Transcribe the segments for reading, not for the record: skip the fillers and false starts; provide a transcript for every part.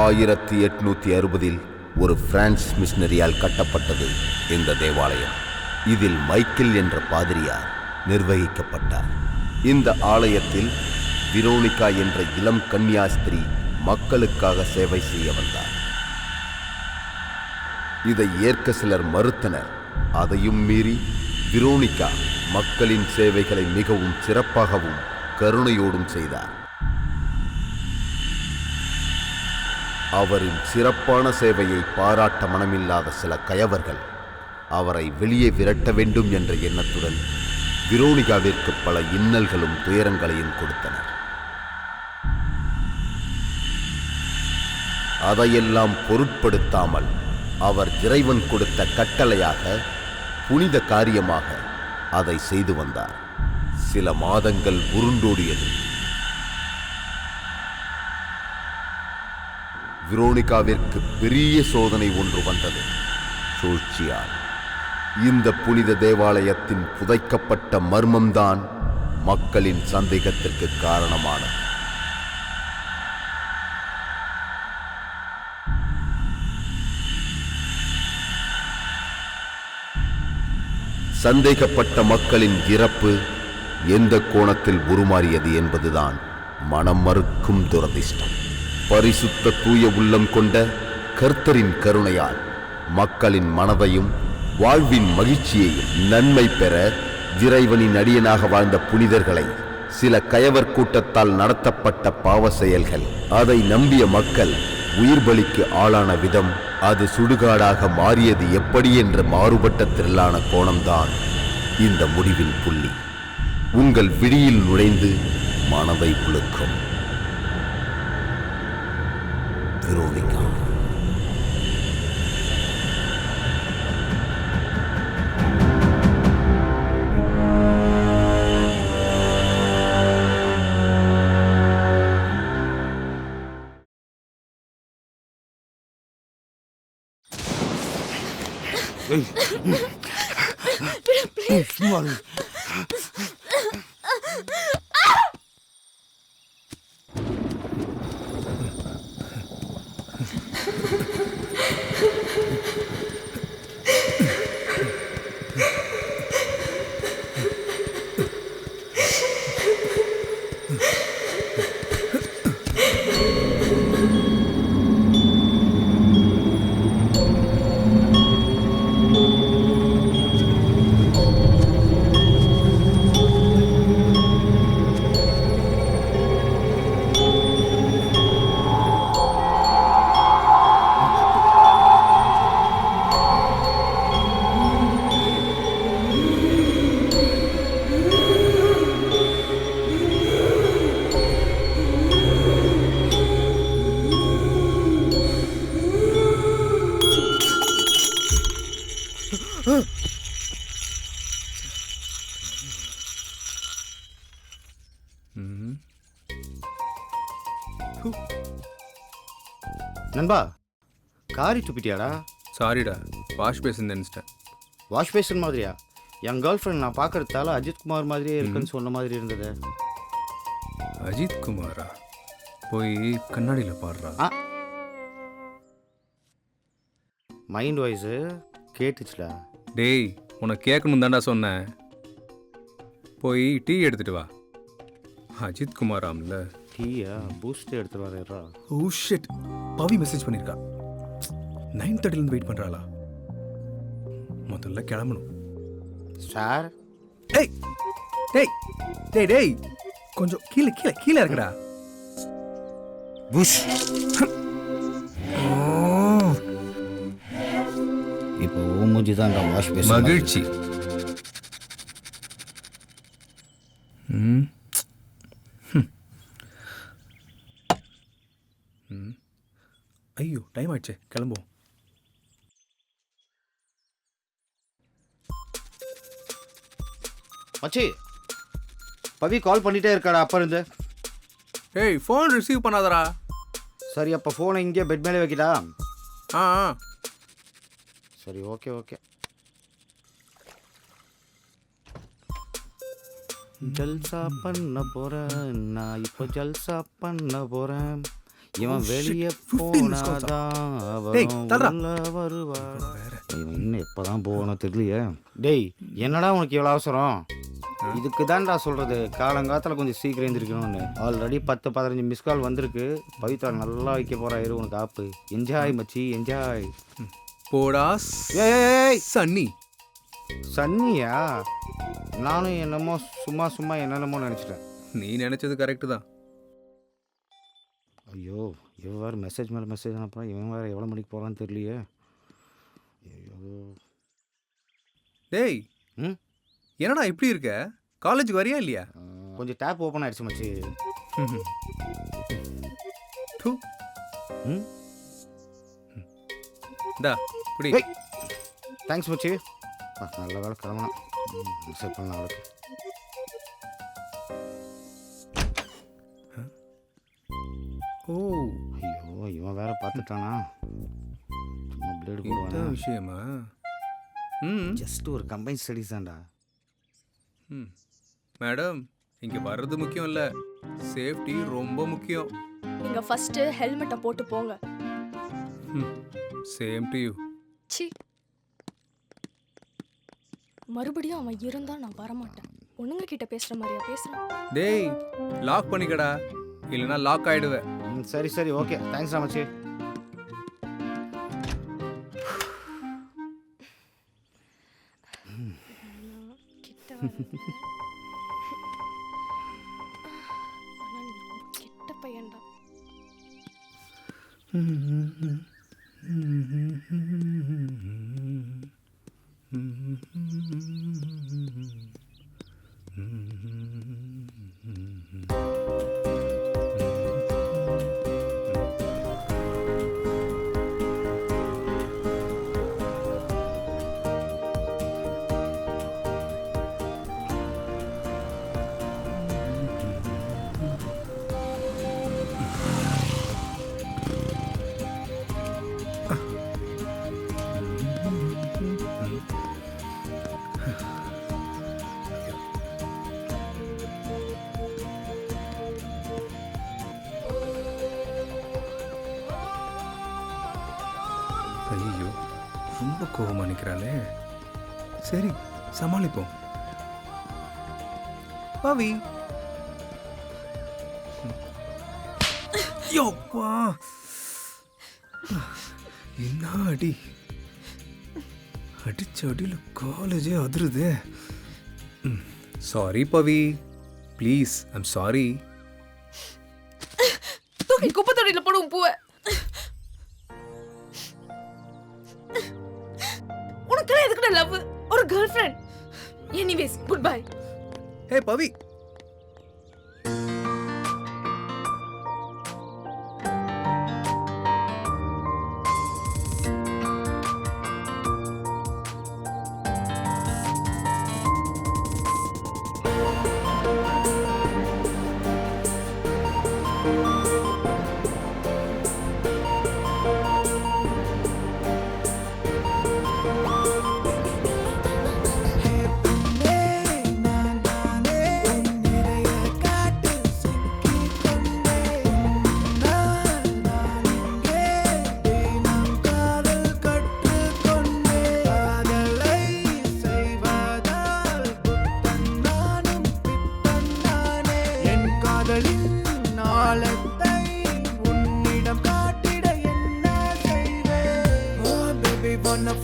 1860 ஒரு பிரான்ஸ் மிஷனரியால் கட்டப்பட்டது இந்த தேவாலயம். இதில் மைக்கேல் என்ற பாதிரியார் நிர்வகிக்கப்பட்டார். இந்த ஆலயத்தில் விரோனிகா என்ற இளம் கன்னியாஸ்திரி மக்களுக்காக சேவை செய்ய வந்தார். இதை ஏற்க சிலர் மறுத்தனர். அதையும் மீறி விரோனிகா மக்களின் சேவைகளை மிகவும் சிறப்பாகவும் கருணையோடும் செய்தார். அவரின் சிறப்பான சேவையை பாராட்ட மனமில்லாத சில கயவர்கள் அவரை வெளியே விரட்ட வேண்டும் என்ற எண்ணத்துடன் விரோனிகாவிற்கு பல இன்னல்களும் துயரங்களையும் கொடுத்தனர். அதையெல்லாம் பொருட்படுத்தாமல் அவர் இறைவன் கொடுத்த கட்டளையாக, புனித காரியமாக அதை செய்து வந்தார். சில மாதங்கள் உருண்டோடியது. விரோனிகாவிற்கு பெரிய சோதனை ஒன்று வந்தது, சூழ்ச்சியால். இந்த புனித தேவாலயத்தின் புதைக்கப்பட்ட மர்மம்தான் மக்களின் சந்தேகத்திற்கு காரணமானது. சந்தேகப்பட்ட மக்களின் இறப்பு எந்த கோணத்தில் உருமாறியது என்பதுதான் மனம் மறுக்கும் துரதிர்ஷ்டம். பரிசுத்த தூய உள்ளம் கொண்ட கர்த்தரின் கருணையால் மக்களின் மனதையும் வாழ்வின் மகிழ்ச்சியையும் நன்மை பெற இறைவனின் அடியனாக வாழ்ந்த புனிதர்களை சில கயவர் கூட்டத்தால் நடத்தப்பட்ட பாவ செயல்கள், அதை நம்பிய மக்கள் உயிர்பலிக்கு ஆளான விதம், அது சுடுகாடாக மாறியது எப்படி என்ற மாறுபட்ட திரளான கோணம்தான் இந்த முடிவின் புள்ளி. உங்கள் விழியில் நுழைந்து மனதை புழுக்கும். விரோனிகா. நண்பா, காரி துப்பிட்டியாடா? சாரிடா, வாஷ் பேசன் நினைச்சிட்டேன். வாஷ் பேசன் மாதிரியா? என் கேர்ள் ஃப்ரெண்ட் நான் பார்க்கறதால அஜித் குமார் மாதிரியே இருக்குன்னு சொன்ன மாதிரி இருந்தது. அஜித் குமாரா? போய் கண்ணாடியில் பாடுறா. மைண்ட் வாய்ஸு கேட்டுச்சுடா. டேய், உனக்கு கேட்கணும் தாண்டா சொன்னேன். போய் டீ எடுத்துட்டு வா. அஜித் குமாராம்ல. டீயா? பூஸ்ட் எடுத்து வரேறா. ஓ ஷிட், பவி மெசேஜ் பண்ணியிருக்கா. 9:30 வெயிட் பண்ணுறாளா? முதல்ல கிளம்பணும். சார். டேய் டேய் டேய் டேய் கொஞ்சம் கீழே கீழே கீழே இருக்குடா. புஷ். இப்போ மூஞ்சி தான் வாஷ் பேசன். மகிழ்ச்சி. ஐயோ, டைம் ஆயிடுச்சு, கிளம்புவோம். மச்சி, பவி கால் பண்ணிட்டே இருக்காடா அப்பா இருந்து. ஏய், ஃபோன் ரிசீவ் பண்ணாதடா. சரி, அப்போ ஃபோனை இங்கே பெட் மேலே வைக்கிட்டா? ஆ சரி, ஓகே ஓகே. ஜல்சா பண்ண போகிறேன் நான், இப்போ ஜல்சா பண்ண போகிறேன். இவன் வெளியே 15 missed calls ஆ? போனாதான் டேய், தள்ளுடா. உள்ள வருவா. இவன் இன்னும் எப்பதான் போகணும் தெரியலையே. டேய் என்னடா உனக்கு இவ்வளோ அவசரம்? இதுக்கு தான்டா சொல்றது காலங்காத்தில் கொஞ்சம் சீக்கிரம் எழுந்திருக்கணும்னு. ஆல்ரெடி 10-15 மிஸ் கால் வந்திருக்கு. பவித்ரா நல்லா வைக்க போறா. இரு உனக்கு ஆப்பு. என்ஜாய் மச்சி என்ஜாய். போடா ஏய் சன்னி. சன்னியா? நானும் என்னமோ சும்மா என்னென்னமோ நினச்சிட்டேன். நீ நினைச்சது கரெக்டு தான். ஐயோ இவன் வேறு மெசேஜ் மேலே மெசேஜ் அனுப்புறான். இவன் வேறு எவ்வளோ மணிக்கு போகிறான்னு தெரியலையே. ஐயோ. டேய் ம் என்னடா இப்படி இருக்க? காலேஜுக்கு வரியா இல்லையா? கொஞ்சம் டேப் ஓப்பன் ஆயிடுச்சு மச்சி. தூ. ம் இந்தா புடி. ஏய் தேங்க்ஸ் மச்சி. நல்ல வேலை கிளம்பலாம். மெசேஜ் பண்ணலாம் அவளுக்கு. ஓ ஐயோ இவன் வேற பார்த்துட்டானா? சும்மா பிளேடு இதான் போடுவானா? விஷயமா? ம் ஜஸ்ட் ஒரு கம்பைன் ஸ்டடிஸ் தான்டா. ம் மேடம், இங்கே வர்றது முக்கியம் இல்லை, சேஃப்டி ரொம்ப முக்கியம். நீங்க ஃபர்ஸ்ட் ஹெல்மெட்டை போட்டு போங்க. Same to you. சி மறுபடியும் அவன் இருந்தா நான் வரமாட்டேன். பொண்ணுங்க கிட்ட பேசுற மாதிரியா பேசுறான்? டேய் லாக் பண்ணிக்கடா, இல்லைன்னா லாக் ஆயிடுவேன். சரி ஓகே தேங்க்ஸ் மச்சி. கிட்ட வரல. ஆனா நீ ரொம்ப கெட்ட பையன்டா. ஐயோ ரொம்ப கோபமா நிற்கிறாளே. சரி சமாளிப்போம். பவி. யோப்பா என்ன அடி! அடிச்ச அடியில் காலேஜே அதிருதே. Sorry Pavi, please I'm sorry. தூக்கி குப்பை தொட்டியில போடுவோம் பூவை. உனக்கெல்லாம் எதுக்குடா லவ்? ஒரு girl friend. Anyways good bye. Hey Pavi.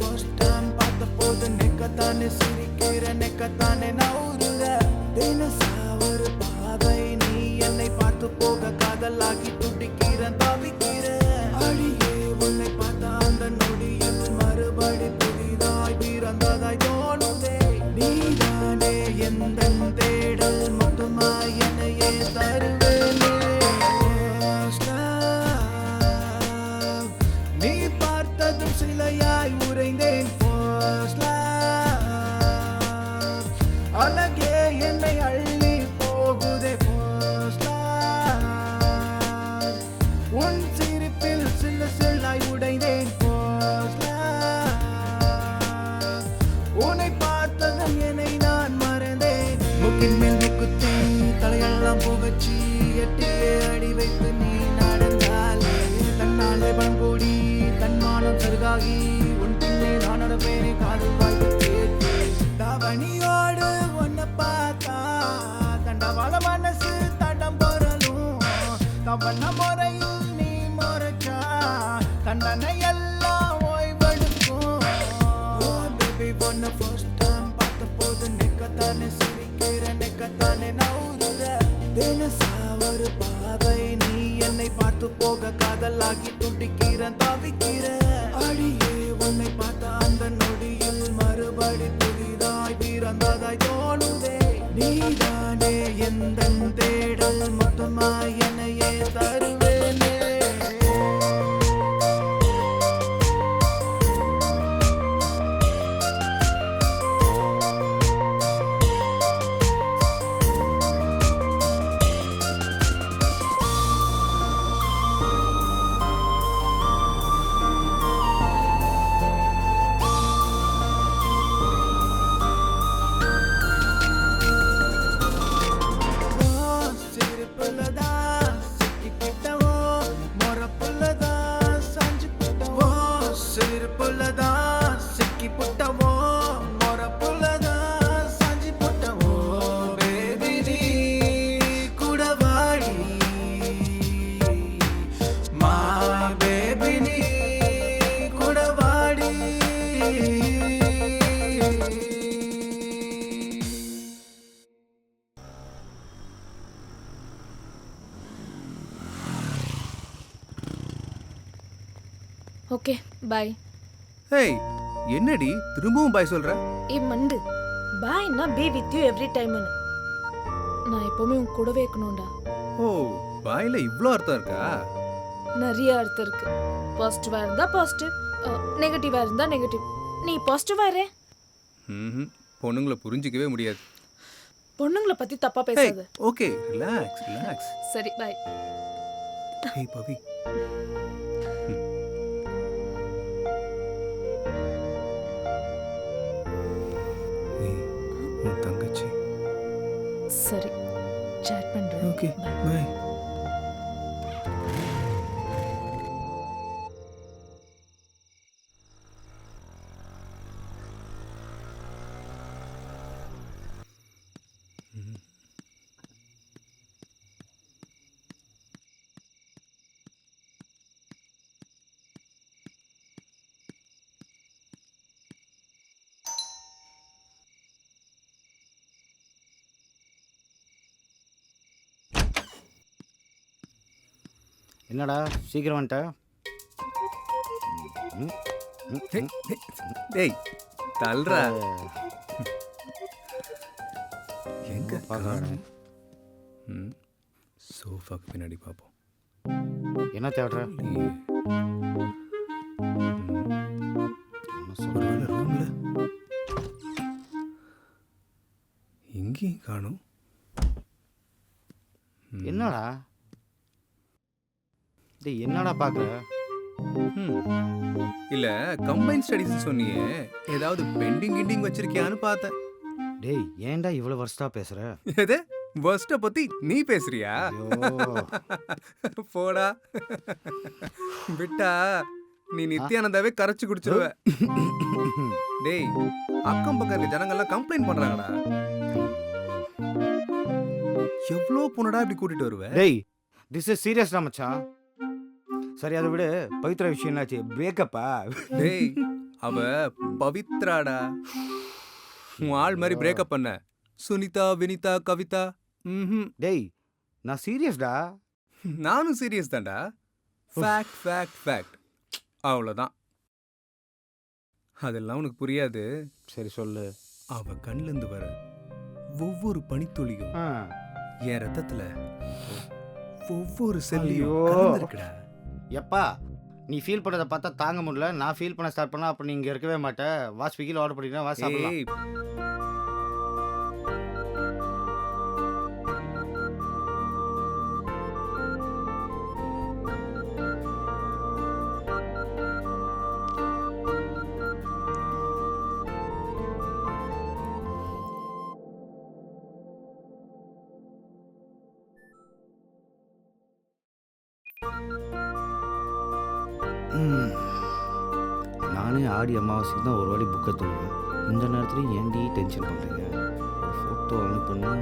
First time பார்த்த போது நெக்கத்தானே சிரிக்கிற நெக்கத்தானே நவுறுற தினசா ஒரு பாதை நீ என்னை பார்த்து போக காதலாகி துடிக்கிற தவிக்கிற அடியே உன்னை பார்த்த அந்த நொடியில் மறுபடி புதிதாய் பிறந்ததாய் தோணுதே நீதானே எந்த தேடல் மட்டுமாய் என்னையே தருவேனே நீ பார்த்ததும் சிலையாய் உறைந்தேன் அழகே என்னை அள்ளி போகுதே உன் சிரிப்பில் சில்ல சில்லாய் உடைந்தேன் உன்னை பார்த்ததும் என்னை நான் மறந்தேன் முக்கின் மேல் குத்தேன் தலையெல்லாம் புகச்சி எட்டியே அடி வைத்து நீ நடந்தால் அவன முறையில் நீ முறைச்சா தண்டனை எல்லாம் ஓய்வெடுக்கும். பேபி ஒன்ன ஃபர்ஸ்ட் டைம் பார்த்த போது நெக்கத்தானே சிரிக்கிற நெக்கத்தானே நவுறுற. தினசா ஒரு பாவை நீ என்னை பார்த்து போக காதலாகி துடிக்கிற தவிக்கிற. அடியே உன்னை பார்த்த அந்த நொடியில் மறுபடி புதிதாய் பிறந்ததாய் தோணுதே. நீதானே எந்த தேடல் மொத்தமாய் என்னையே தருவேனே. Okay bye. ஏய் என்னடி திரும்பவும் பாய் சொல்ற? ஏ மண்டு, பாய்னா be with you every time. நான் எப்பவுமே உன் கூடவே இருக்கணும்டா. ஓ பாய்ல இவ்ளோ அர்த்தம் இருக்கா? நிறைய அர்த்தம் இருக்கு. பாசிட்டிவா இருந்தா பாசிட்டிவ், நெகட்டிவா இருந்தா நெகட்டிவ். நீ பாசிட்டிவா இரு. பொண்ணுங்களை புரிஞ்சிக்கவே முடியாது. பொண்ணுங்களை பத்தி தப்பா பேசாத. Okay relax relax. சரி பாய். ஹே பவி. உன் தங்கச்சி. சரி chat பண்றேன். Okay bye. என்னடா சீக்கிரம் வந்துட்ட? டேய் தல்றா. எங்க பார்க்கறேன். சோஃபாக்கு பின்னாடி பார்ப்போம். என்ன தேடுற? ஒருவேளை ரூம்ல இங்கேயும் காணும். என்னடா டேய் என்னடா பார்க்குற? இல்ல கம்பைன் ஸ்டடீஸ் சொன்னியே, ஏதாவது பெண்டிங் கிண்டிங் வச்சிருக்கியான்னு பார்த்தேன். டேய் ஏன்டா இவ்வளோ வருஷத்தா பேசுற? எது வர்ஸ்ட பத்தி நீ பேசுறியா? போடா விட்டா நீ நித்யானந்தாவே கரைச்சு குடிச்சிருவ. டேய் அக்கம் பக்கம் இருக்க ஜனங்கள்லாம் கம்ப்ளைண்ட் பண்றாங்கடா. எவ்வளோ பொண்ணடா இப்படி கூட்டிட்டு வருவ? டேய் திஸ் இஸ் சீரியஸ்டா மச்சான். சரி அதை விட பவித்ரா விஷயம் என்னாச்சு? பிரேக்கப்பா? டேய் அவ பவித்ராடா. உன் ஆள் மாதிரி பிரேக்கப் பண்ண. சுனிதா வினிதா கவிதா. டேய் நான் சீரியஸ்டா. நானும் சீரியஸ் தான்டா. ஃபேக்ட் ஃபேக்ட் ஃபேக்ட் அவ்வளோதான். அதெல்லாம் உனக்கு புரியாது. சரி சொல்லு. அவ கண்ணிலேருந்து வர ஒவ்வொரு பனித்துளியும் என் ரத்தத்துல ஒவ்வொரு செல்லையும் கலந்துருக்குடா. எப்பா நீ ஃபீல் பண்ணதை பார்த்தா தாங்க முடியல. நான் ஃபீல் பண்ண ஸ்டார்ட் பண்ணா அப்போ நீ இங்கே இருக்கவே மாட்டேன். வா ஸ்விக்கியில் ஆர்டர் பண்ணிக்கலாம், வா சாப்பிடலாம். ஏய் நானே ஆடி அமாவாசைக்கு தான் ஒரு வாட்டி புக்கை தூங்குவேன். இந்த நேரத்துலையும் ஏன்டி டென்ஷன் பண்ணுறீங்க? ஒரு ஃபோட்டோ அனுப்புனா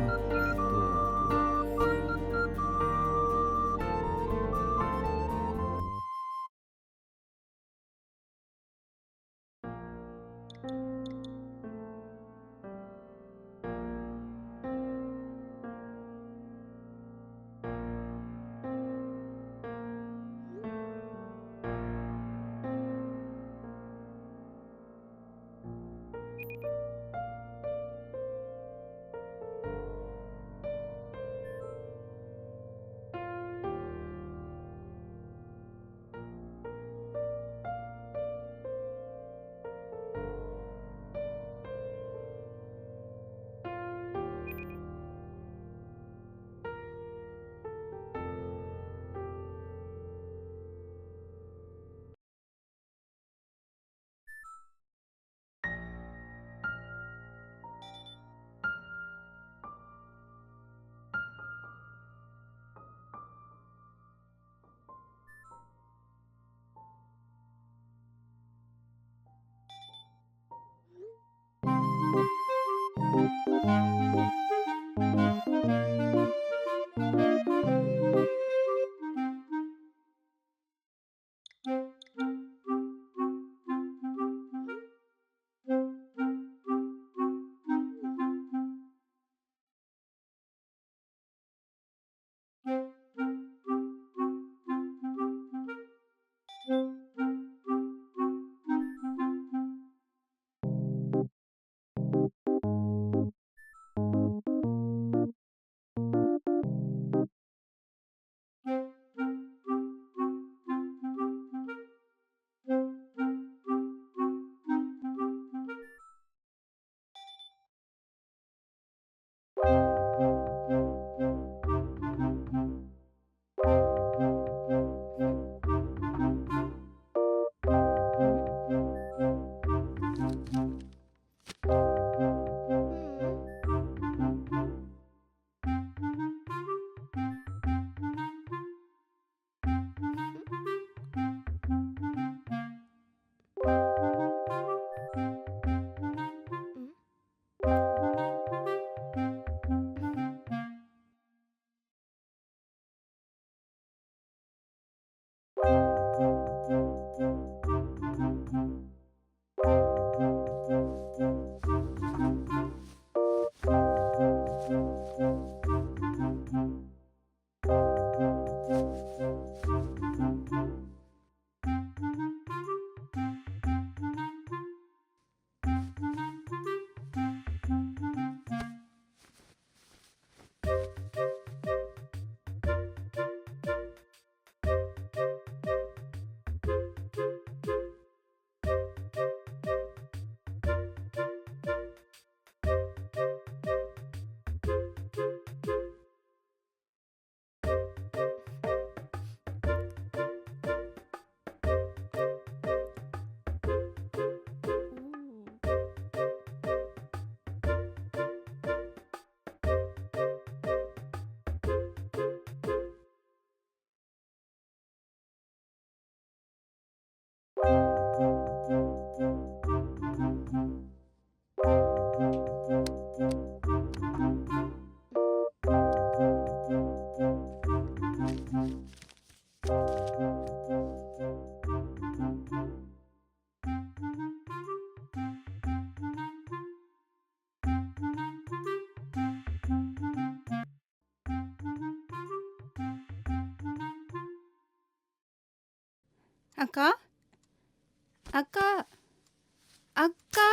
அக்கா அக்கா அக்கா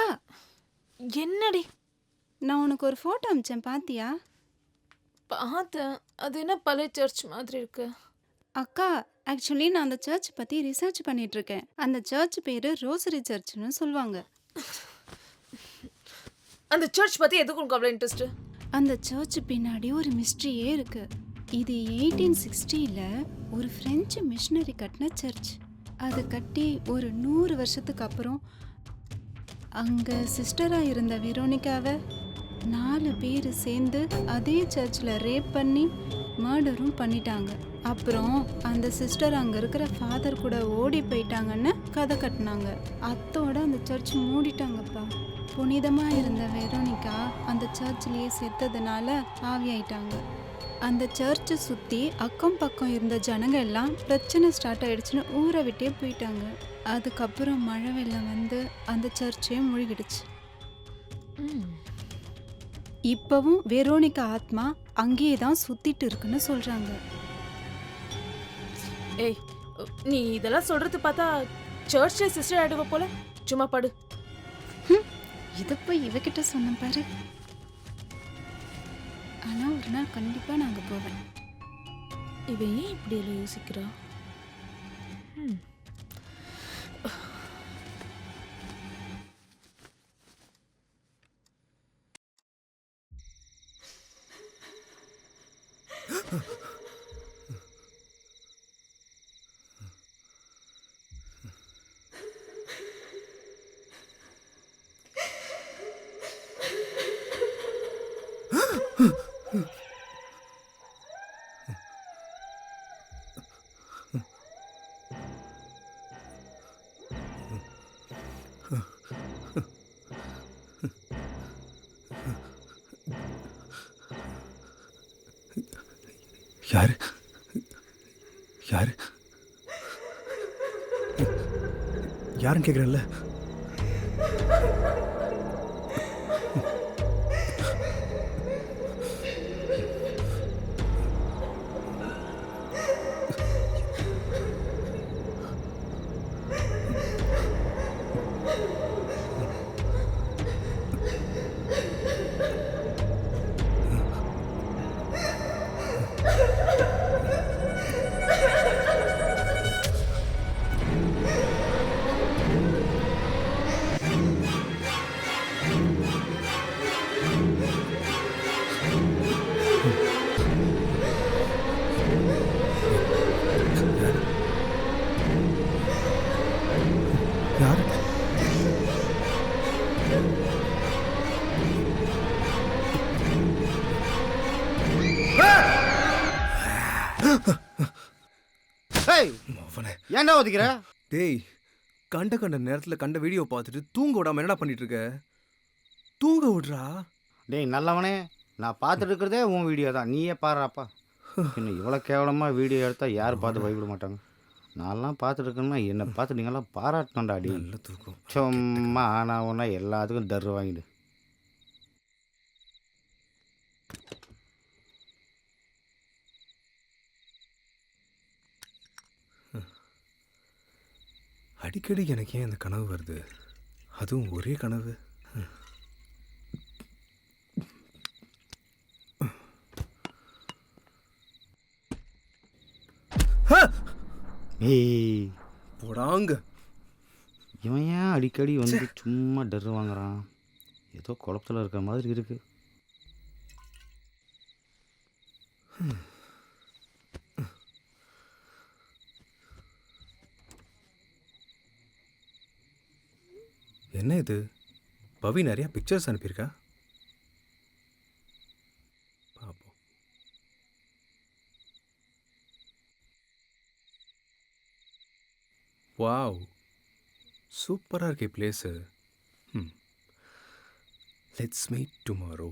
என்னடி? நான் உனக்கு ஒரு ஃபோட்டோ அனுப்பிச்சேன் பாத்தியா? பார்த்தேன். அது என்ன பழைய சர்ச் மாதிரி இருக்கு? அக்கா ஆக்சுவலி நான் அந்த சர்ச் பற்றி ரிசர்ச் பண்ணிட்டு இருக்கேன். அந்த சர்ச் பேர் ரோசரி சர்ச்னு சொல்லுவாங்க. அந்த சர்ச் பத்தி எதுக்கு உனக்கு அவ்வளோ இன்ட்ரெஸ்ட்? அந்த சர்ச் பின்னாடி ஒரு மிஸ்ட்ரியே இருக்கு. இது 1860ல் ஒரு பிரெஞ்சு மிஷனரி கட்டின சர்ச். அது கட்டி ஒரு 100 வருஷத்துக்கு அப்புறம் அங்கே சிஸ்டராக இருந்த வெரோனிகாவை 4 பேர் சேர்ந்து அதே சர்ச்சில் ரேப் பண்ணி மர்டரும் பண்ணிட்டாங்க. அப்புறம் அந்த சிஸ்டர் அங்கே இருக்கிற ஃபாதர் கூட ஓடி போயிட்டாங்கன்னு கதை கட்டினாங்க. அத்தோட அந்த சர்ச் மூடிட்டாங்கப்பா. புனிதமாக இருந்த வெரோனிகா அந்த சர்ச்லேயே செத்ததுனால ஆவியாயிட்டாங்க. அந்த சர்ச்சை சுற்றி அக்கம் பக்கம் இருந்த ஜனங்க எல்லாம் பிரச்சனை ஸ்டார்ட் ஆயிடுச்சுன்னு ஊரை விட்டே போயிட்டாங்க. அதுக்கப்புறம் மழை வெள்ளம் வந்து அந்த சர்ச்சே மூழ்கிடுச்சு. இப்பவும் வெரோனிகா ஆத்மா அங்கேயே தான் சுத்திட்டு இருக்குன்னு சொல்றாங்க. ஏய், நீ இதெல்லாம் சொல்றது பார்த்தா சர்ச்ல சிஸ்டர் ஆயிடுவ போல. சும்மா படு. இதை போய் இவகிட்ட சொன்ன பாரு. ஆனால் ஒரு நாள் கண்டிப்பாக நாங்கள் போவேன். இவ ஏன் இப்படி எல்லாம் யோசிக்கிறா? யாரு யாரு யாருன்னு கேட்குறேன்ல. யாரு? ஏன்டா ஒதுக்கிற? டேய், கண்ட நேரத்தில் கண்ட வீடியோ பார்த்துட்டு தூங்க விடாம என்னடா பண்ணிட்டு இருக்க? தூங்க விடுறா. டேய் நல்லவனே, நான் பார்த்துட்டு இருக்கிறதே உன் வீடியோ தான். நீயே பாடுறாப்பா. இன்னும் இவ்வளோ கேவலமாக வீடியோ எடுத்தால் யார் பார்த்து பயப்பட மாட்டாங்க. நான்லாம் பார்த்துட்டு இருக்கேன்னா என்னை பார்த்து நீங்கள்லாம் பாராட்டணும்டா. அடி நல்ல தூக்கம். சும்மா ஆனால் ஒன்றா எல்லாத்துக்கும் தர்ரு வாங்கிடு. அடிக்கடி எனக்கு ஏன் இந்த கனவு வருது? அதுவும் ஒரே கனவு. ஏய் போடாங்க. இவன் ஏன் அடிக்கடி வந்து சும்மா டர்ரு வாங்குறான்? ஏதோ குழப்பத்தில் இருக்கிற மாதிரி இருக்கு. என்ன இது? பவி நிறைய பிக்சர்ஸ் அனுப்பியிருக்கா. பாப்போம். வாவ், சூப்பராக இருக்கே பிளேஸு. Let's meet tomorrow.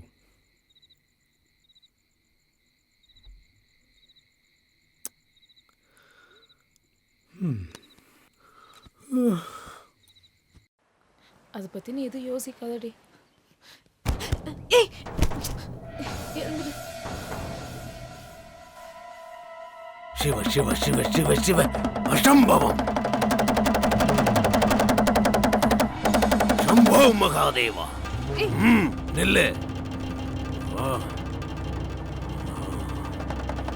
அதை பற்றி நீ எதுவும் யோசிக்காதடி. ஏய், எழுந்துடு. சிவ சிவ சிவ சிவ சிவ அசம்பவம். மகாதேவா. ஏய். நில்லு.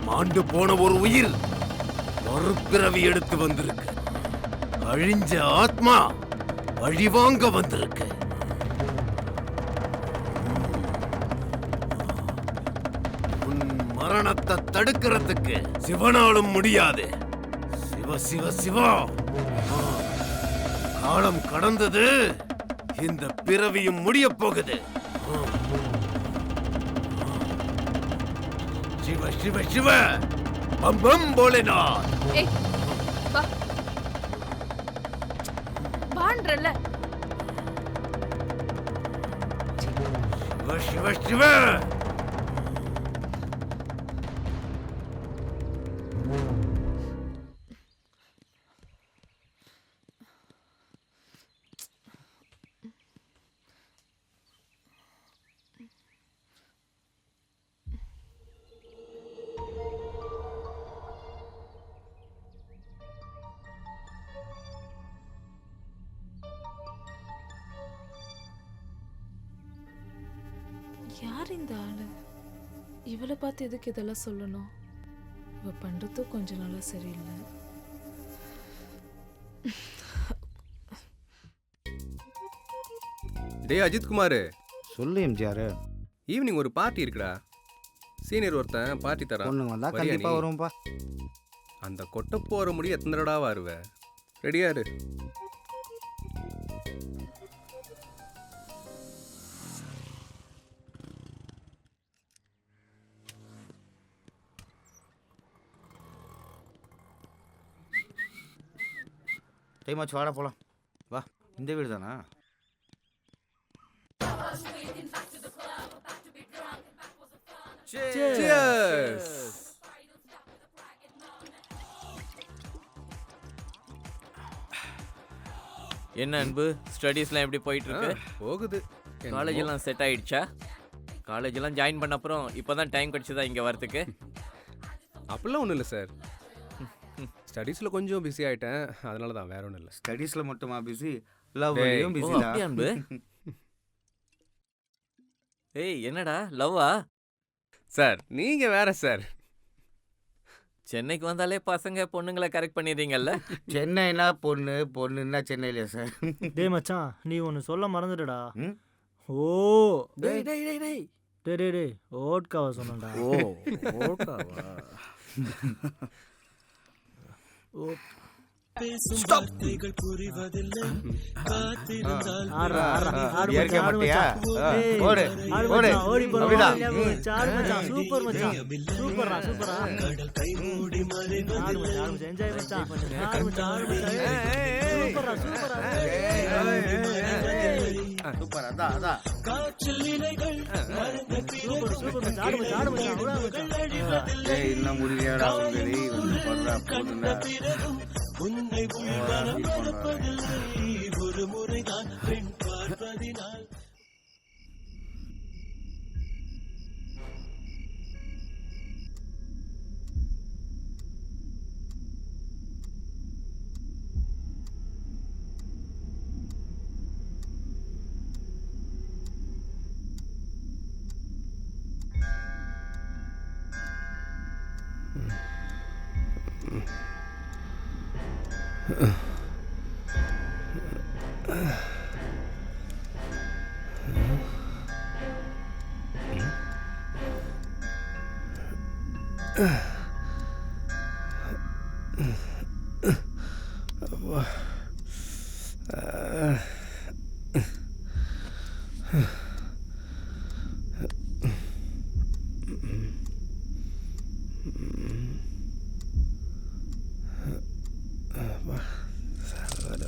மாண்டு போன ஒரு உயிர் மறுபிறவி எடுத்து வந்திருக்கு. அழிஞ்ச ஆத்மா வழிவாங்க வந்திருக்கு. உன் மரணத்தை தடுக்கிறதுக்கு சிவனாலும் முடியாது. சிவ சிவ சிவா. காலம் கடந்தது, இந்த பிறவியும் முடிய போகுது. சிவ சிவ சிவ பம் பம் போலேநாத். ஏய் வா வான்றல. சிவ சிவ சிவ. யார் இந்த ஆளு? இவளை பார்த்து எதுக்கு இதெல்லாம் சொல்லணும்? இவ பண்றதும் கொஞ்ச நாளா சரியில்லை. டேய் அஜித்குமார், சொல்லு எம்ஜிஆர். ஈவினிங் ஒரு பார்ட்டி இருக்குடா. சீனியர் ஒருத்தன் பார்ட்டி தரான். பொண்ணுங்க வந்தா வரியா கண்டிப்பா நீ? வருவோம்ப்பா. அந்த கொட்டை போகிற முடி எத்தனை தடவை வருவ? ரெடியாரு? டைமாச்சு, வாடா போலாம். வா, இந்த வீடு தானா? Cheers. என்ன அன்பு, ஸ்டடீஸ்லாம் எப்படி போயிட்டு இருக்கு? போகுது. காலேஜ் எல்லாம் செட் ஆயிடுச்சா? காலேஜ் எல்லாம் ஜாயின் பண்ண அப்புறம் இப்போதான் டைம் கிடைச்சதா இங்க வரதுக்கு? அப்படிலாம் ஒன்றும் இல்லை சார். ஸ்டடீஸில் கொஞ்சம் பிஸி ஆகிட்டேன், அதனால தான், வேற ஒன்றும் இல்லை. ஸ்டடீஸ்ல மட்டுமா பிஸி? லவ்லையும் ஓ, பிஸி அப்படியா அன்பு? ஏய் என்னடா லவ்வா? சார் நீங்கள் வேற சார். சென்னைக்கு வந்தாலே பசங்க பொண்ணுங்களை கரெக்ட் பண்ணிடுறீங்கல்ல? சென்னைனா பொண்ணு, பொண்ணுன்னா சென்னையில சார். டேய் மச்சான், நீ ஒன்று சொல்ல மறந்துடுடா. ம்? ஓ டேய் டேய் டேய் டேய் டேய் டேய் டேய் ஓட்காவா சொன்னடா. ஓ ஓட்டாவா? ஆடுறா ஆடுறா ஆடு ஏற்க மச்சான், ஆடு மாட்டியா? மச்சான். ஏய், ஓடு, ஆடு ஓடு. மச்சான், ஓடி போடா, அப்படிதான். ஓடி மச்சான், ஆடு மச்சான், சூப்பர் மச்சான், சூப்பர்ரா சூப்பரா. ஆடு மச்சான், ஆடு மச்சான், என்ஜாய் மச்சான், ஆடு மச்சான், ஆடு மச்சான், சூப்பர்ரா சூப்பரா. சூப்பர், அதான் அதான். சூப்பர் சூப்பர் மச்சான், ஆடு மச்சான், ஆடு மச்சான், அவ்வளோ மச்சான். ஏய், இன்னும் முடியலடா உங்கடி வந்து பண்றா போடுடா.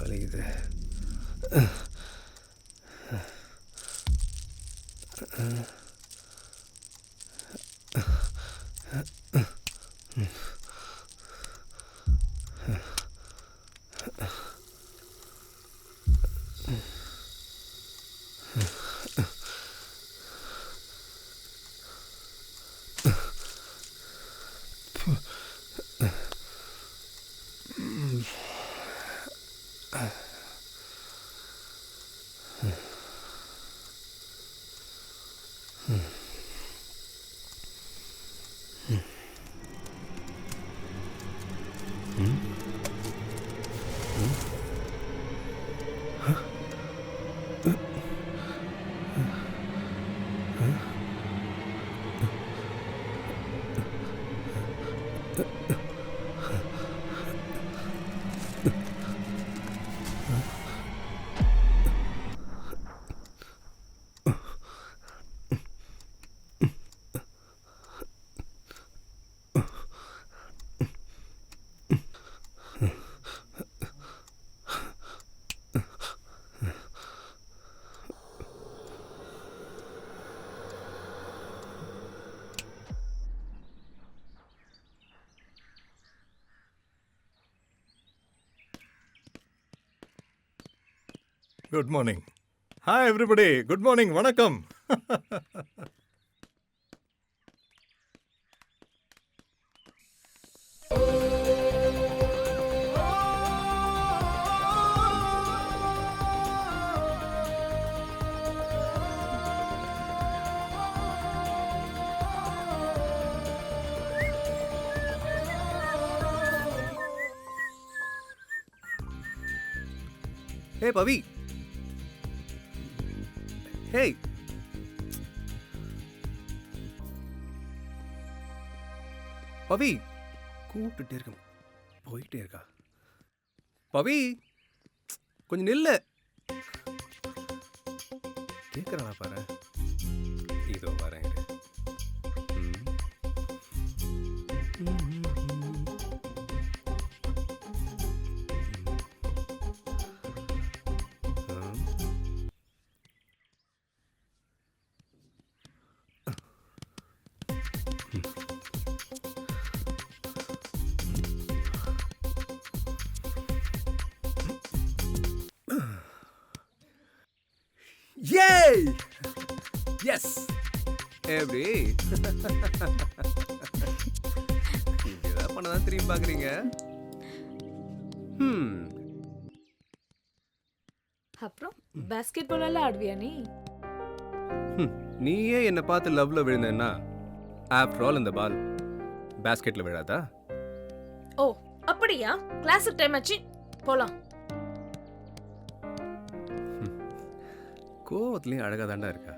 வலிக்குது. Good morning. Hi everybody, good morning, வணக்கம். ஹே பவி, ஹே பவி, கூப்பிட்டுட்டே இருக்க போயிட்டே இருக்கா. பவி கொஞ்சம் நில்லு. கேட்குறானா பாரு. இதோ வரேன். Yay! Yes! எப்படி இதெல்லாம் பண்ணதான் திரும்பி பார்க்குறீங்க. அப்புறம் பாஸ்கெட் பால் எல்லாம் ஆடுவியா நீ? நீயே என்னை பார்த்து லவ்ல விழுந்தேன்னா ஆஃப்டர் ஆல் இந்த பால் பேஸ்கெட்ல விழாதா? ஓ அப்படியா? கிளாஸுக்கு டைம் ஆச்சு, போலாம். கோவத்துலயும் அழகா தாண்டா இருக்கா.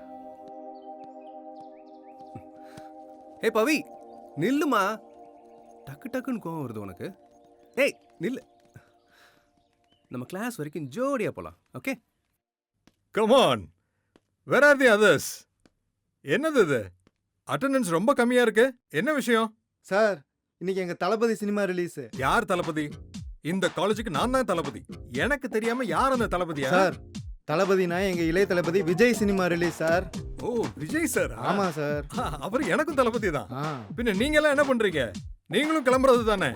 ஏய் பவி நில்லுமா. டக்கு டக்குன்னு கோவம் வருது உனக்கு. ஏய் நில்லு. நம்ம கிளாஸ் வரைக்கும் ஜோடியா போலாம். Okay come on. Where are the others? என்னது இது? அட்டெண்டன்ஸ் ரொம்ப கம்மியா இருக்கு. என்ன விஷயம்? சார், இன்னைக்கு எங்க தளபதி சினிமா ரிலீஸ். யார் தளபதி? இந்த காலேஜுக்கு நான் தான் தளபதி. எனக்கு தெரியாம யார் அந்த தளபதியா? சார், தளபதினா எங்க இளைய தளபதி விஜய் சினிமா ரிலீஸ் சார். ஓ விஜய் சார். ஆமா சார். அவர் எனக்கும் தளபதி தான். பின்ன நீங்க எல்லாம் என்ன பண்றீங்க? நீங்களும் கிளம்புறது தானே?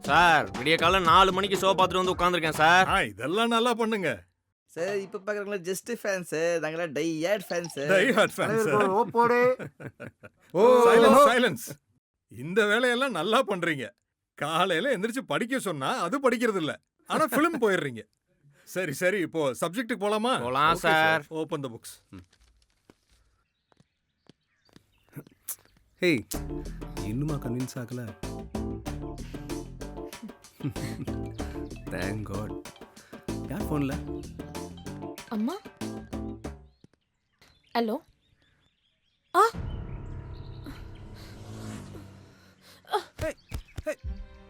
சார் விடிய காலம் 4 மணிக்கு ஷோ பார்த்துட்டு வந்து உட்காந்துருக்கேன் சார். இதெல்லாம் நல்லா பண்ணுங்க சார். இப்ப பாக்குறவங்கள ஜஸ்ட் ஃபேன்ஸ், நாங்களா die hard fans. Die hard fans. ஓப்போடே. Oh silence silence. இந்த வேலையெல்லாம் நல்லா பண்றீங்க. காலையில எந்திரிச்சு படிக்க சொன்னா அது படிக்கிறது இல்ல, ஆனா ஃபிலிம் போயிடுறீங்க. சரி சரி, இப்போ சப்ஜெக்ட்டுக்கு போலாமா? போலாம் sir. Open the books. Hey இன்னுமா கன்வின்ஸ் ஆகல? Thank God. யார் ஃபோன்ல? அம்மா. ஹலோ. ஆ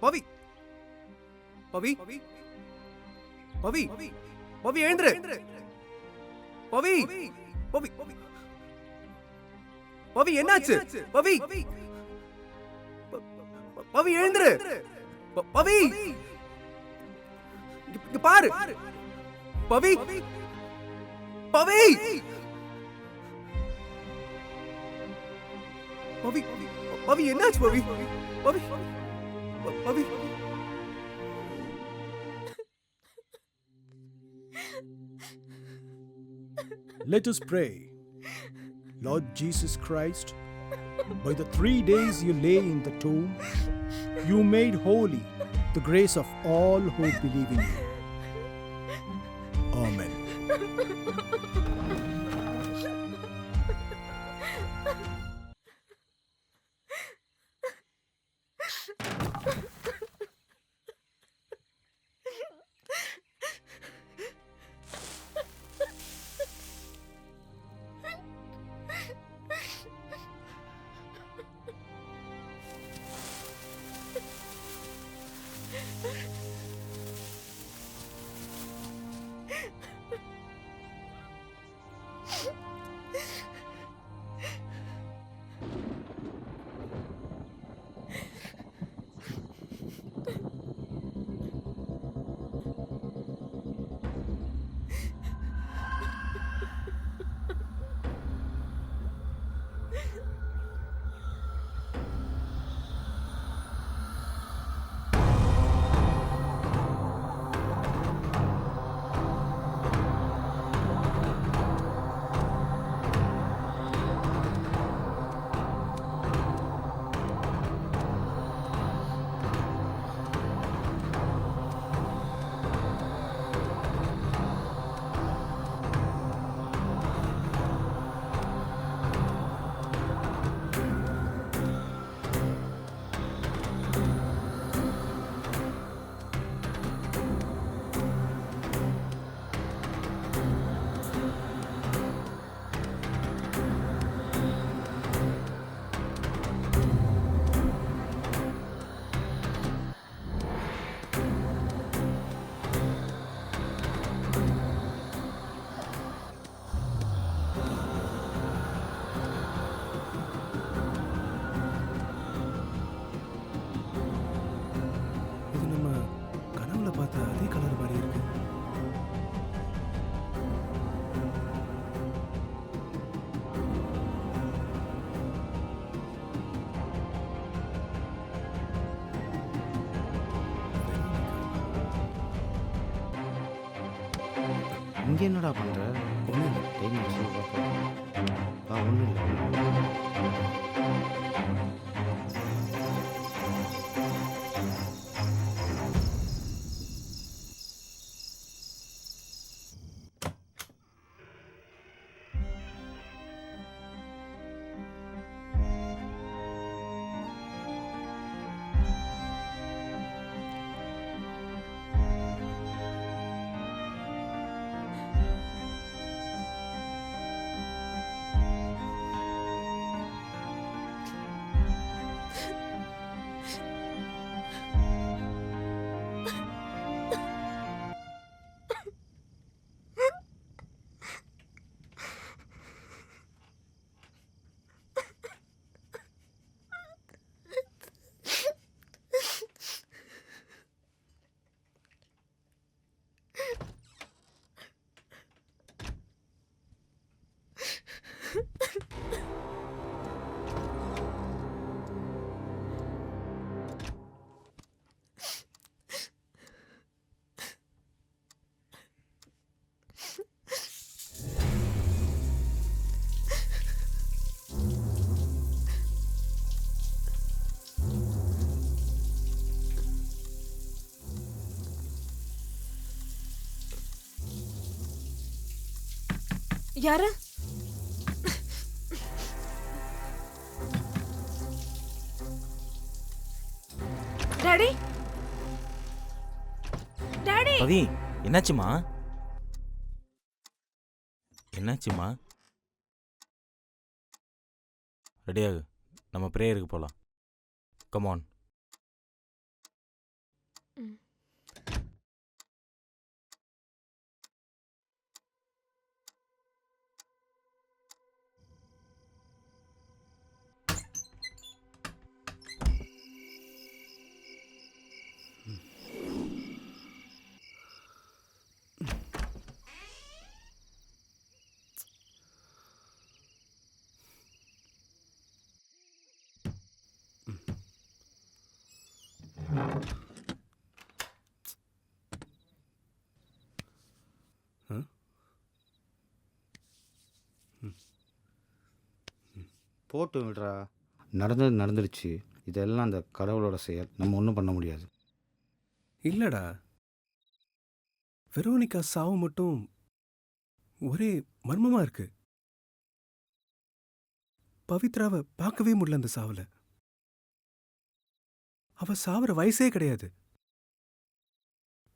பவி பவி பவி பவி எழுந்துரு. பவி பவி பவி என்னாச்சு? பவி பவி எழுந்துரு. பவி இங்க பாரு. பவி பவி பவி பவி என்னாச்சு? பவி பவி பவி Let us pray. Lord Jesus Christ, by the 3 days you lay in the tomb, you made holy the grace of all who believe in you. Amen. இங்கே என்னடா பண்ணுற? ஒன்றும் இல்லை, டைம் ஆச்சு பார்ப்போம். ஒன்றும் இல்லை. யாரு? Daddy, daddy. பவி, என்னாச்சுமா? என்னாச்சுமா? ரெடியாகு, நம்ம ப்ரேயருக்கு போகலாம். கமான். போட்டு விடுறா. நடந்தது நடந்துடுச்சு. இதெல்லாம் அந்த கடவுளோட செயல். நம்ம ஒன்றும் பண்ண முடியாது. இல்லடா, வெரோனிகா சாவு மட்டும் ஒரே மர்மமா இருக்கு. பவித்ராவை பார்க்கவே முடியல அந்த சாவுல. அவ சாவற வயசே கிடையாது.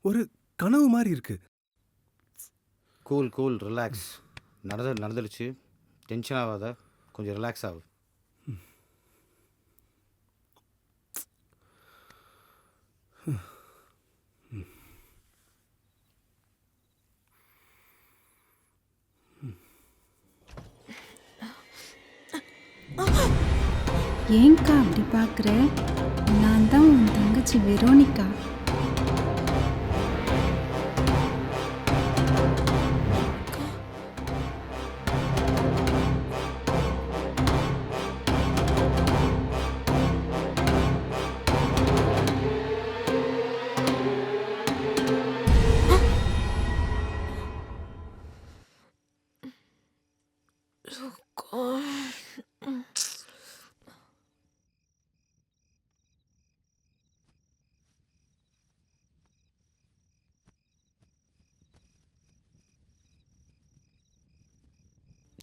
ஒரு கனவு மாதிரி இருக்கு. Cool cool, relax. நடந்தது நடந்துடுச்சு. டென்ஷன் ஆகாத, கொஞ்சம் ரிலாக்ஸ் ஆகு. ஏன்க்கா அப்படி பார்க்குற? நான் தான் உன் தங்கச்சி வெரோனிகா.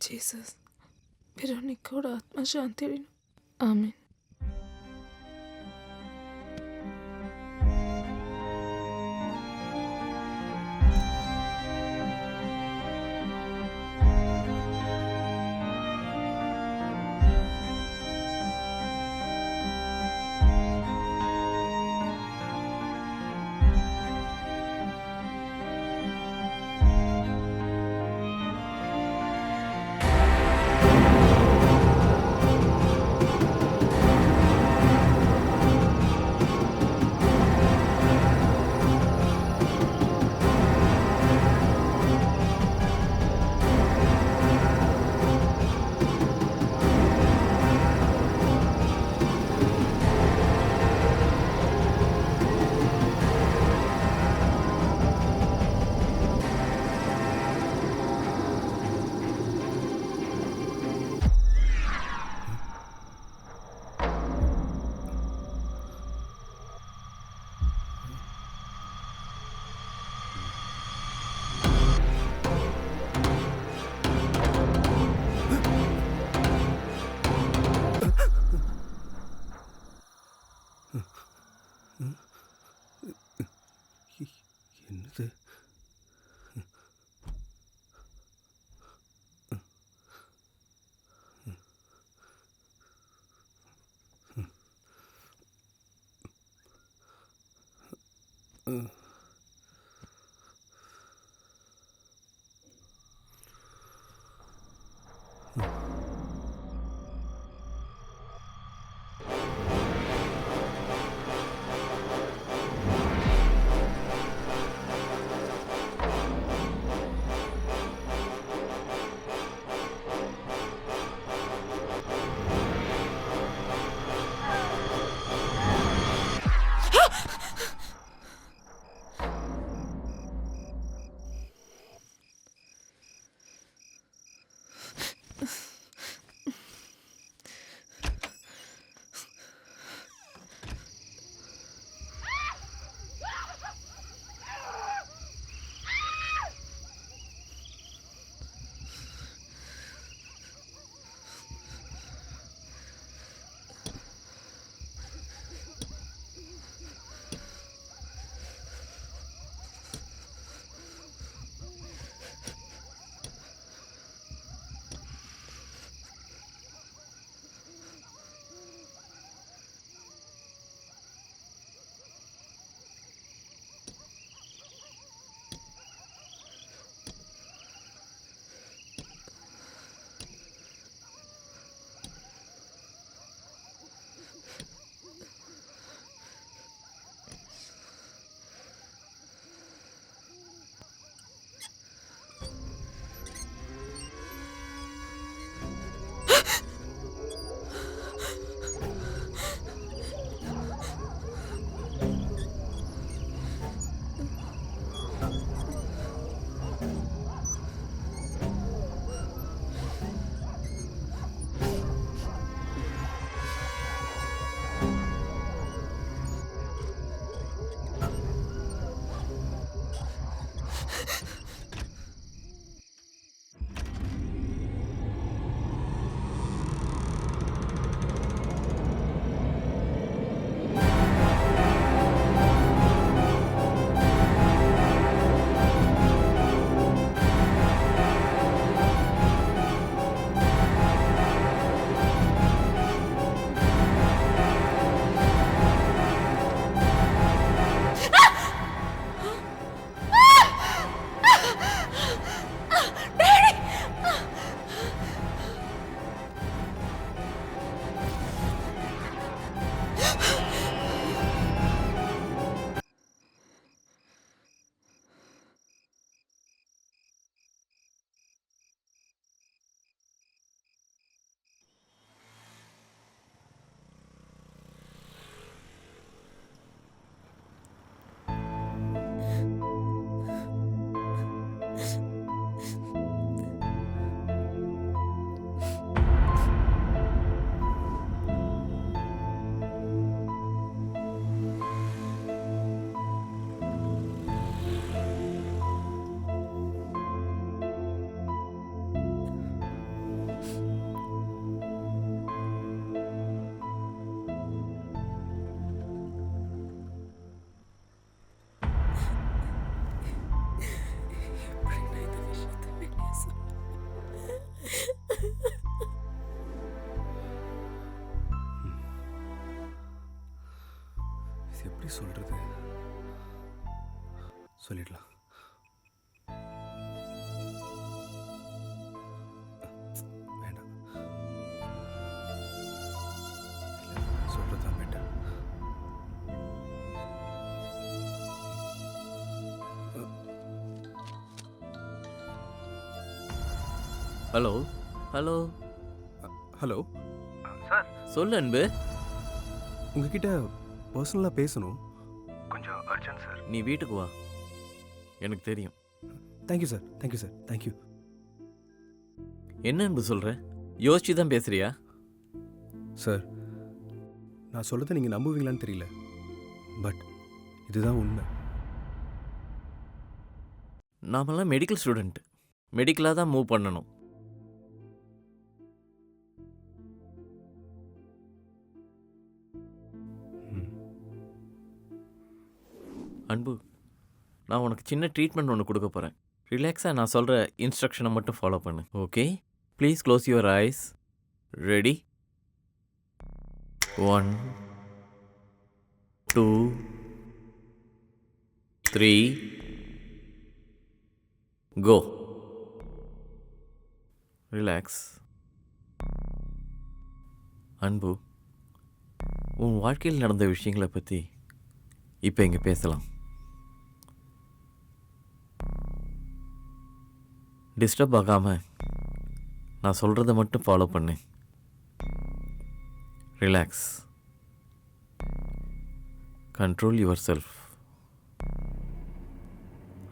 ஜீசஸ், வெரோனிக்காவோட ஆத்மா சாந்தி அடையணும். ஆமென். எப்படி சொல்றது? சொல்லிடலாம். வேண்டாம், சொல்றதா better. Hello hello hello sir, சொல்லு அன்பு. உங்ககிட்ட பர்சனலாக பேசணும். கொஞ்சம் அர்ஜென்ட் சார். நீ வீட்டுக்கு வா, எனக்கு தெரியும். Thank you sir, thank you sir, thank you. என்ன அன்பு சொல்கிற? யோசிச்சு தான் பேசுறியா? சார், நான் சொல்கிறத நீங்கள் நம்புவீங்களான்னு தெரியல, பட் இதுதான் உண்மை. நாமெல்லாம் மெடிக்கல் ஸ்டூடெண்ட், மெடிக்கலாக தான் மூவ் பண்ணணும். அன்பு, நான் உனக்கு சின்ன ட்ரீட்மெண்ட் ஒன்று கொடுக்க போகிறேன். ரிலாக்ஸாக நான் சொல்கிற இன்ஸ்ட்ரக்ஷனை மட்டும் ஃபாலோ பண்ணு. Okay, please close your eyes. Ready? 1 2 3 go. Relax. Anbu, உன் வாழ்க்கையில் நடந்த விஷயங்களை பற்றி இப்போ இங்கே பேசலாம். டிஸ்டர்ப் ஆகாமல் நான் சொல்கிறத மட்டும் ஃபாலோ பண்ணு. ரிலாக்ஸ். Control your self.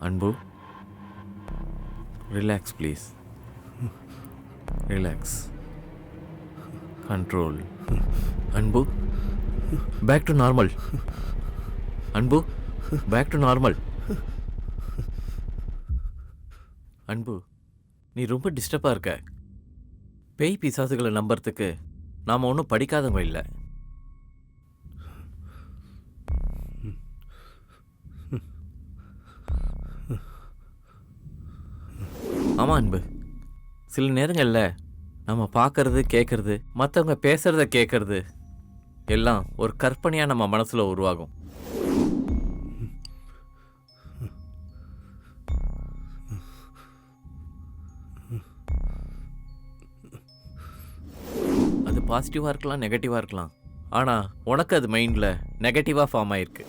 அன்பு, ரிலாக்ஸ் ப்ளீஸ். ரிலாக்ஸ். கண்ட்ரோல். அன்பு, பேக் டு நார்மல். அன்பு, பேக் டு நார்மல். அன்பு, நீ ரொம்ப டிஸ்டர்பாக இருக்க. பேய் பிசாசுகளை நம்புறதுக்கு நாம் ஒன்றும் படிக்காதவங்க இல்லை. ஆமாம் அன்பு, சில நேரங்களில் நம்ம பார்க்கறது கேட்கறது, மற்றவங்க பேசுகிறத கேட்கறது எல்லாம் ஒரு கற்பனையாக நம்ம மனசில் உருவாகும். அது பாசிட்டிவாக இருக்கலாம், நெகட்டிவாக இருக்கலாம். ஆனால் உனக்கு அது மைண்டில் நெகட்டிவாக ஃபார்ம் ஆகிருக்கு.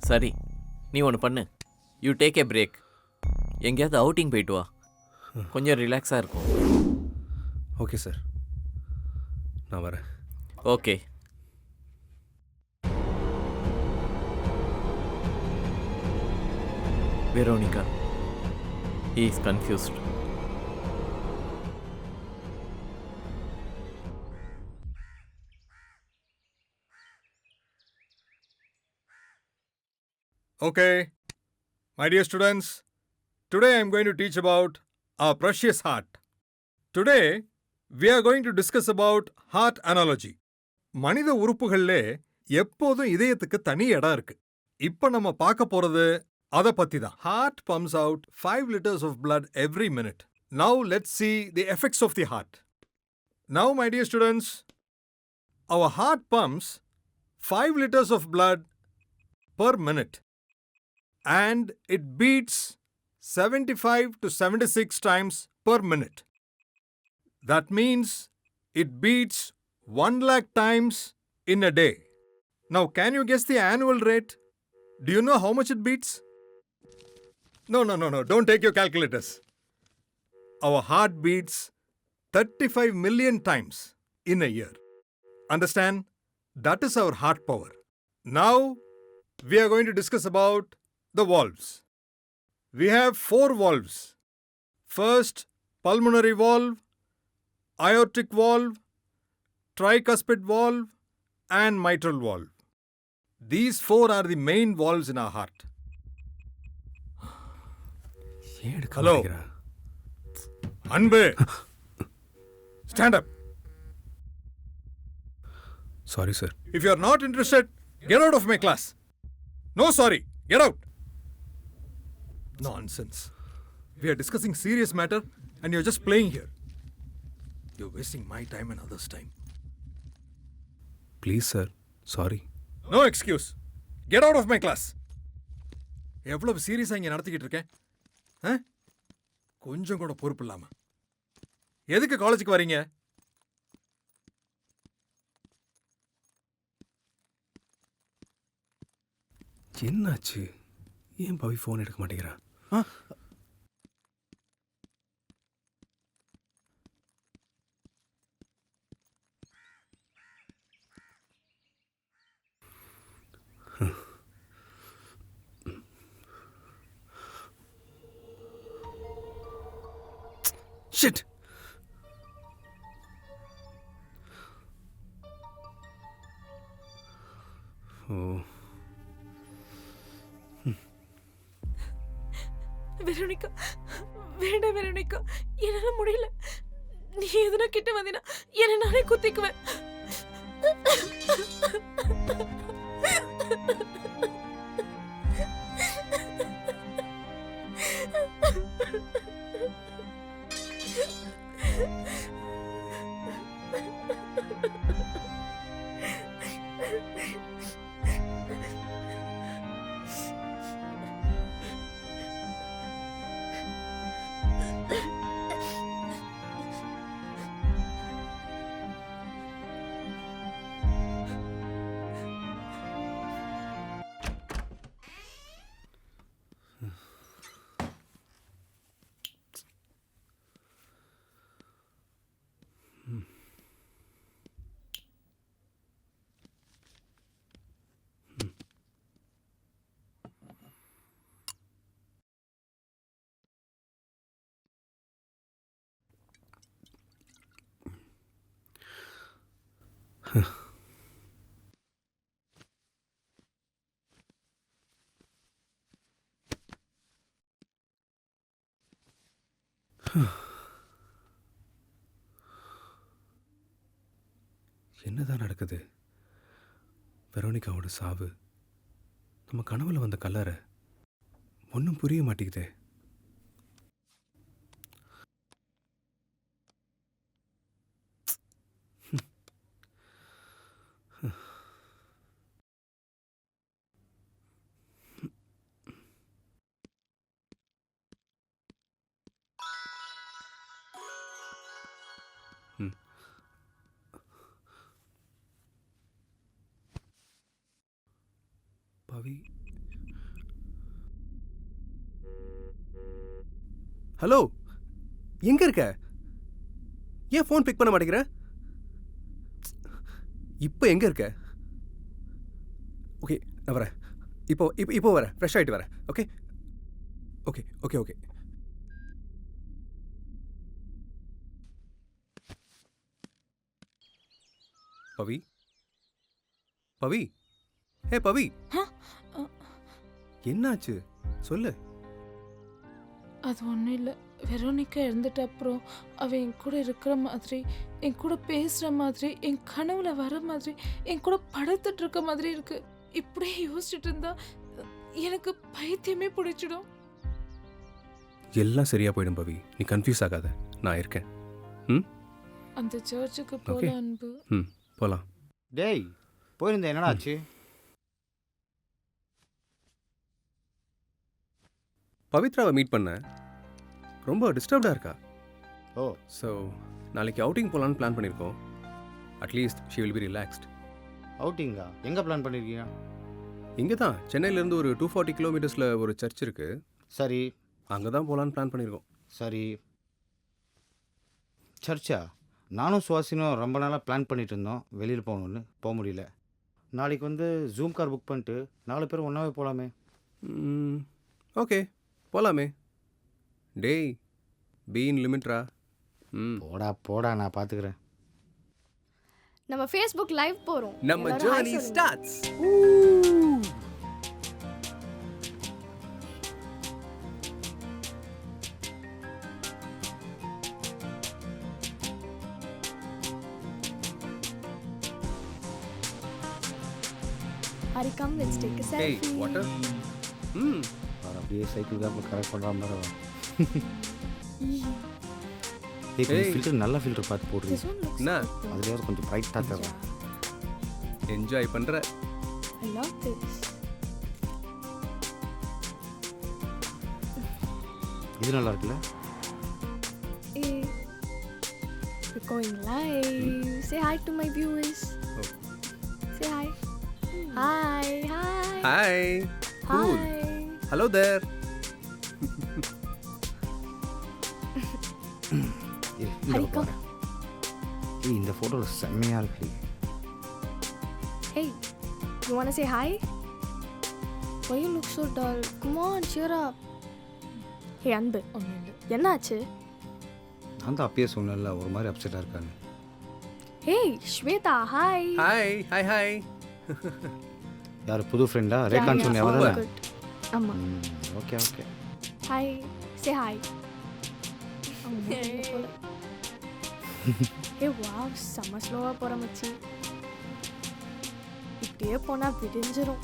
சரி, நீ ஒன்று பண்ணு. You take a break. எங்கேயாவது அவுட்டிங் போயிட்டு வா, கொஞ்சம் ரிலாக்ஸாக இருக்கும். ஓகே சார், நான் வரேன். Okay. Veronica, he is confused. Okay, my dear students, today I am going to teach about our precious heart. Today, we are going to discuss about heart analogy. மனித உறுப்புகளிலே எப்போதும் இதயத்துக்கு தனி இடம் இருக்கு. இப்போ நம்ம பார்க்க போறது அதை பத்தி தான். Heart pumps out 5 liters of blood every minute. Now let's see the effects of the heart. Now, my dear students, our heart pumps 5 liters of blood per minute. And it beats 75 to 76 times per minute. That means it beats 1 lakh times in a day. Now, can you guess the annual rate? Do you know how much it beats? No. Don't take your calculators. Our heart beats 35 million times in a year. Understand? That is our heart power. Now, we are going to discuss about the valves. We have 4 valves. First, pulmonary valve, aortic valve, tricuspid valve, and mitral valve. These 4 are the main valves in our heart. Hello. Anbu. Stand up. Sorry, sir. If you are not interested, get out of my class. No, sorry. Get out. Nonsense. We are discussing serious matter and you're just playing here. You're wasting my time and others' time. Please, sir. Sorry. No excuse. Get out of my class. எவ்வளவு சீரியஸாக இங்கே நடத்திக்கிட்டு இருக்கேன்? கொஞ்சம் கூட பொறுப்பு இல்லாம எதுக்கு காலேஜுக்கு வரீங்க? என்னாச்சு? ஏன் பவி ஃபோன் எடுக்க மாட்டேங்கிறா? Shit! Oh. வெரோனிகா, வேண்டாம் வெரோனிகா, என்னால முடியல. நீ எதுனா கிட்ட வந்தீனா என்ன நானே குத்திக்குவேன். என்னதான் நடக்குது? வெரோனிகாவோட சாவு, நம்ம கனவுல வந்த கல்லறை, ஒன்றும் புரிய மாட்டேங்குதே. பவி, ஹலோ, எங்க இருக்க? ஏன் ஃபோன் பிக் பண்ண மாட்டேங்கிற? இப்போ எங்க இருக்க? ஓகே, நான் வரேன். இப்போ வரேன், ஃப்ரெஷ் ஆகிட்டு வரேன். Okay okay okay okay. Pavi, Pavi, hey Pavi, என்னாச்சு சொல்லு. அது ஒன்றும் இல்லை. வெரோனிகா இறந்துட்ட அப்புறம் அவள் என் கூட இருக்கிற மாதிரி, என் கூட பேசுகிற மாதிரி, என் கனவுல வர மாதிரி, என் கூட படுத்துட்டு இருக்க மாதிரி இருக்கு. இப்படியே யோசிச்சுட்டு இருந்தா எனக்கு பைத்தியமே பிடிச்சிடும். எல்லாம் சரியா போயிடும் பவி, நீ கன்ஃபியூஸ் ஆகாத, நான் இருக்கேன். ம், அந்த சர்ச்சுக்கு போல அன்பு. ம், போலாம். டேய், போயிருந்தேன், என்னடா ஆச்சு? பவித்ராவை மீட் பண்ண, ரொம்ப டிஸ்டர்ப்டாக இருக்கா. ஓ, ஸோ நாளைக்கு அவுட்டிங் போகலான்னு பிளான் பண்ணியிருக்கோம். At least she will be relaxed. அவுட்டிங்கா? எங்கே பிளான் பண்ணியிருக்கீங்க? இங்கே தான், சென்னையிலேருந்து ஒரு 240 கிலோமீட்டர்ஸில் ஒரு சர்ச் இருக்குது. சரி, அங்கே தான் போகலான்னு பிளான் பண்ணியிருக்கோம். சரி. சர்ச்சா? நானும் சுவாசினும் ரொம்ப நாளாக பிளான் பண்ணிட்டு இருந்தோம் வெளியில் போகணுன்னு, போக முடியல. நாளைக்கு வந்து ஜூம் கார் புக் பண்ணிட்டு 4 பேர் ஒன்றாவே போகலாமே. ஓகே, போகலாமே. டேய், பி இன் லிமிட்ரா. போடா போடா, நான் பார்த்துக்கிறேன். நம்ம ஃபேஸ்புக் லைவ் போறோம். நம்ம journey starts. Ari, come, let's take a selfie. Hey, water? அப்படியே சைக்கிள் தான் கரெக்ட் பண்ணுற மாதிரி. Hey. ஃபில்டர் நல்ல ஃபில்டர் பார்த்து போடுறீங்க. This one looks என்ன? good. அதுலேயாவது கொஞ்சம் பிரைட்டாக தரும். என்ஜாய் பண்ணுற. I love this. இது நல்லா இருக்குல்ல? Hey, we're going live. Say hi to my viewers. Oh. Say hi. Hi, hi. Hi. Cool. Hi. Hello there. Hari, come. இந்த ஃபோட்டோவில் செம்மையாக இருக்கு. Hey, you want to say hi? Why you look so dull? Come on, cheer up. Hey, அன்பு, என்னாச்சு? நான் தான் அப்பயே சொன்னேன்ல, ஒரு மாதிரி அப்செட்டாக இருக்கான்னு. Hey, Shweta, hi. Hi, hi, hi. யார் புது ஃப்ரெண்டா? ரேகான் சொன்னியா அவதான்? good. ஆமா. Okay okay. Hi, say hi. Hey, wow, செம்ம ஸ்லோவாக போகிற மச்சி. இப்படியே போனால் விடிஞ்சிரும்.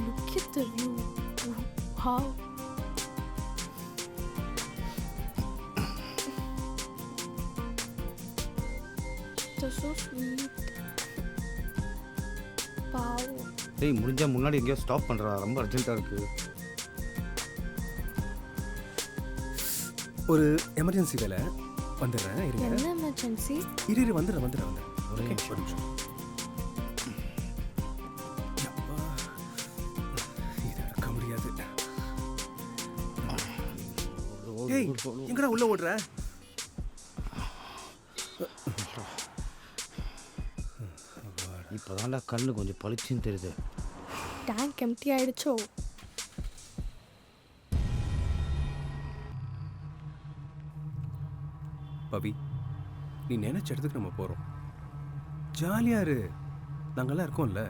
Look at the view. Wow. That's so sweet. Wow. டேய், முடிஞ்சால் முன்னாடி எங்கேயோ ஸ்டாப் பண்ணுறா, ரொம்ப அர்ஜென்ட்டாக இருக்குது. ஒரு எமர்ஜென்சி வேலை, வந்துடுறேன். என்ன இருங்க. எமர்ஜென்சி? இரு வந்துடுறேன். ஒரே Okay, நிமிஷம். ஒரு நிமிஷம். யப்பா, இதை அடக்க முடியாது. ஏய், எங்கடா உள்ள ஓடுற? இப்போதான்டா கண்ணு கொஞ்சம் பளிச்சுன்னு தெரியுது. Tank empty ஆயிடுச்சோ? பவி, நீ நினைச்ச இடத்துக்கு நம்ம போறோம். ஜாலியா இரு, நாங்கெல்லாம் இருக்கோம்ல.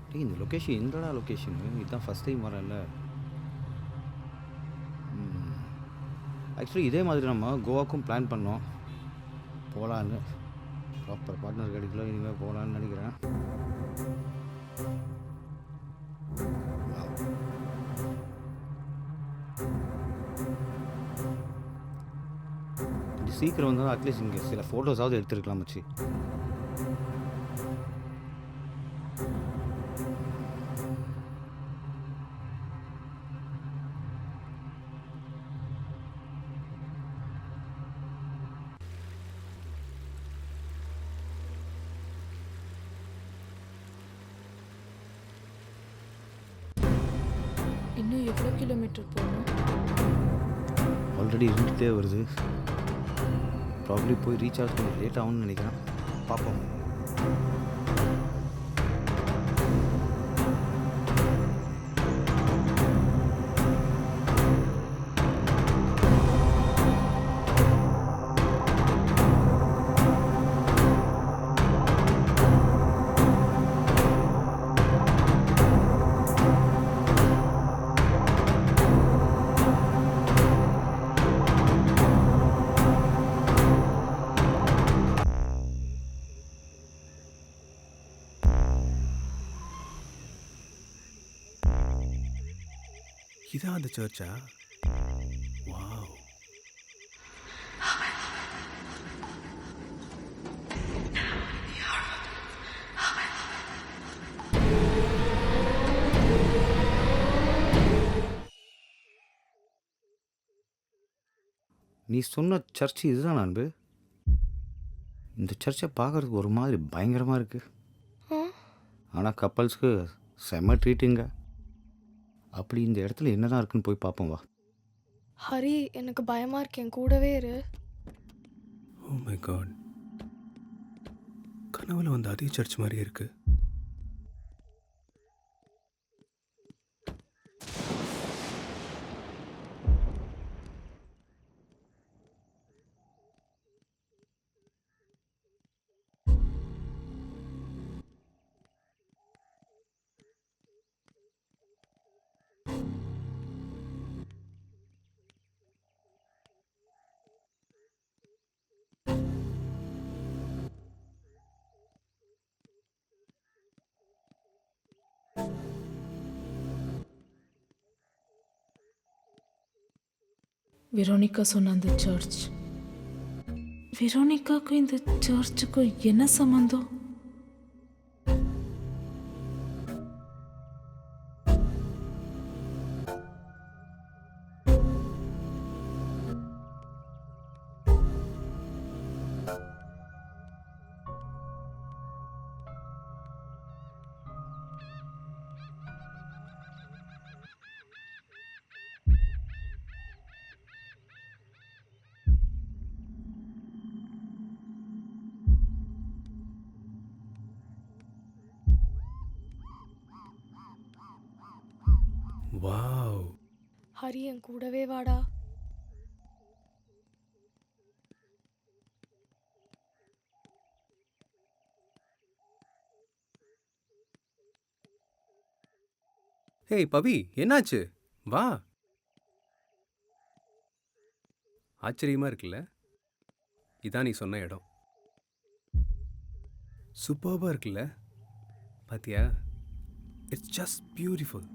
டேய் இந்த லொக்கேஷன் எங்கடா லொக்கேஷனு? இதுதான் ஃபஸ்ட் டைம் வரேன்ல. ஆக்சுவலி இதே மாதிரி நம்ம கோவாக்கும் பிளான் பண்ணோம் போகலான்னு. ப்ராப்பர் பார்ட்னர் கிடைக்கல, இனிமேல் போகலான்னு நினைக்கிறேன். கொஞ்சம் சீக்கிரம் வந்தாலும் அட்லீஸ்ட் இங்கே சில ஃபோட்டோஸாவது எடுத்துருக்கலாம் மச்சி. இன்னும் எவ்வளோ கிலோமீட்டர் போகணும்? ஆல்ரெடி இருந்துகிட்டே வருது. ப்ராப்ளி போய் ரீச் ஆக கொஞ்சம் லேட் ஆகும்னு நினைக்கிறேன். பார்ப்போம். இதான் அந்த சர்ச்சா? வாவ். நீ சொன்ன சர்ச் இதுதான் அன்பு. இந்த சர்ச்சை பார்க்குறதுக்கு ஒரு மாதிரி பயங்கரமாக இருக்குது. ஆனால் கப்பல்ஸ்க்கு செம்ம ட்ரீட்டுங்க. அப்படி இந்த இடத்துல என்னதான் இருக்குன்னு போய் பார்ப்போம் வா. ஹரி, எனக்கு பயமா இருக்கு, என் கூடவே இரு. ஓ மை காட், கனவுல வந்த அதே சர்ச் மாதிரியே இருக்கு. வெரோனிகா சொன்ன அந்த சர்ச், வெரோனிகாவுக்கும் இந்த சர்ச்சுக்கும் என்ன சம்பந்தம்? வாவ். ஹரி, என் கூடவே வாடா. ஹேய் பவி, என்னாச்சு? வா. ஆச்சரியமா இருக்குல்ல? இதான் நீ சொன்ன இடம். சூப்பர்பா இருக்குல்ல? பாத்தியா? It's just beautiful.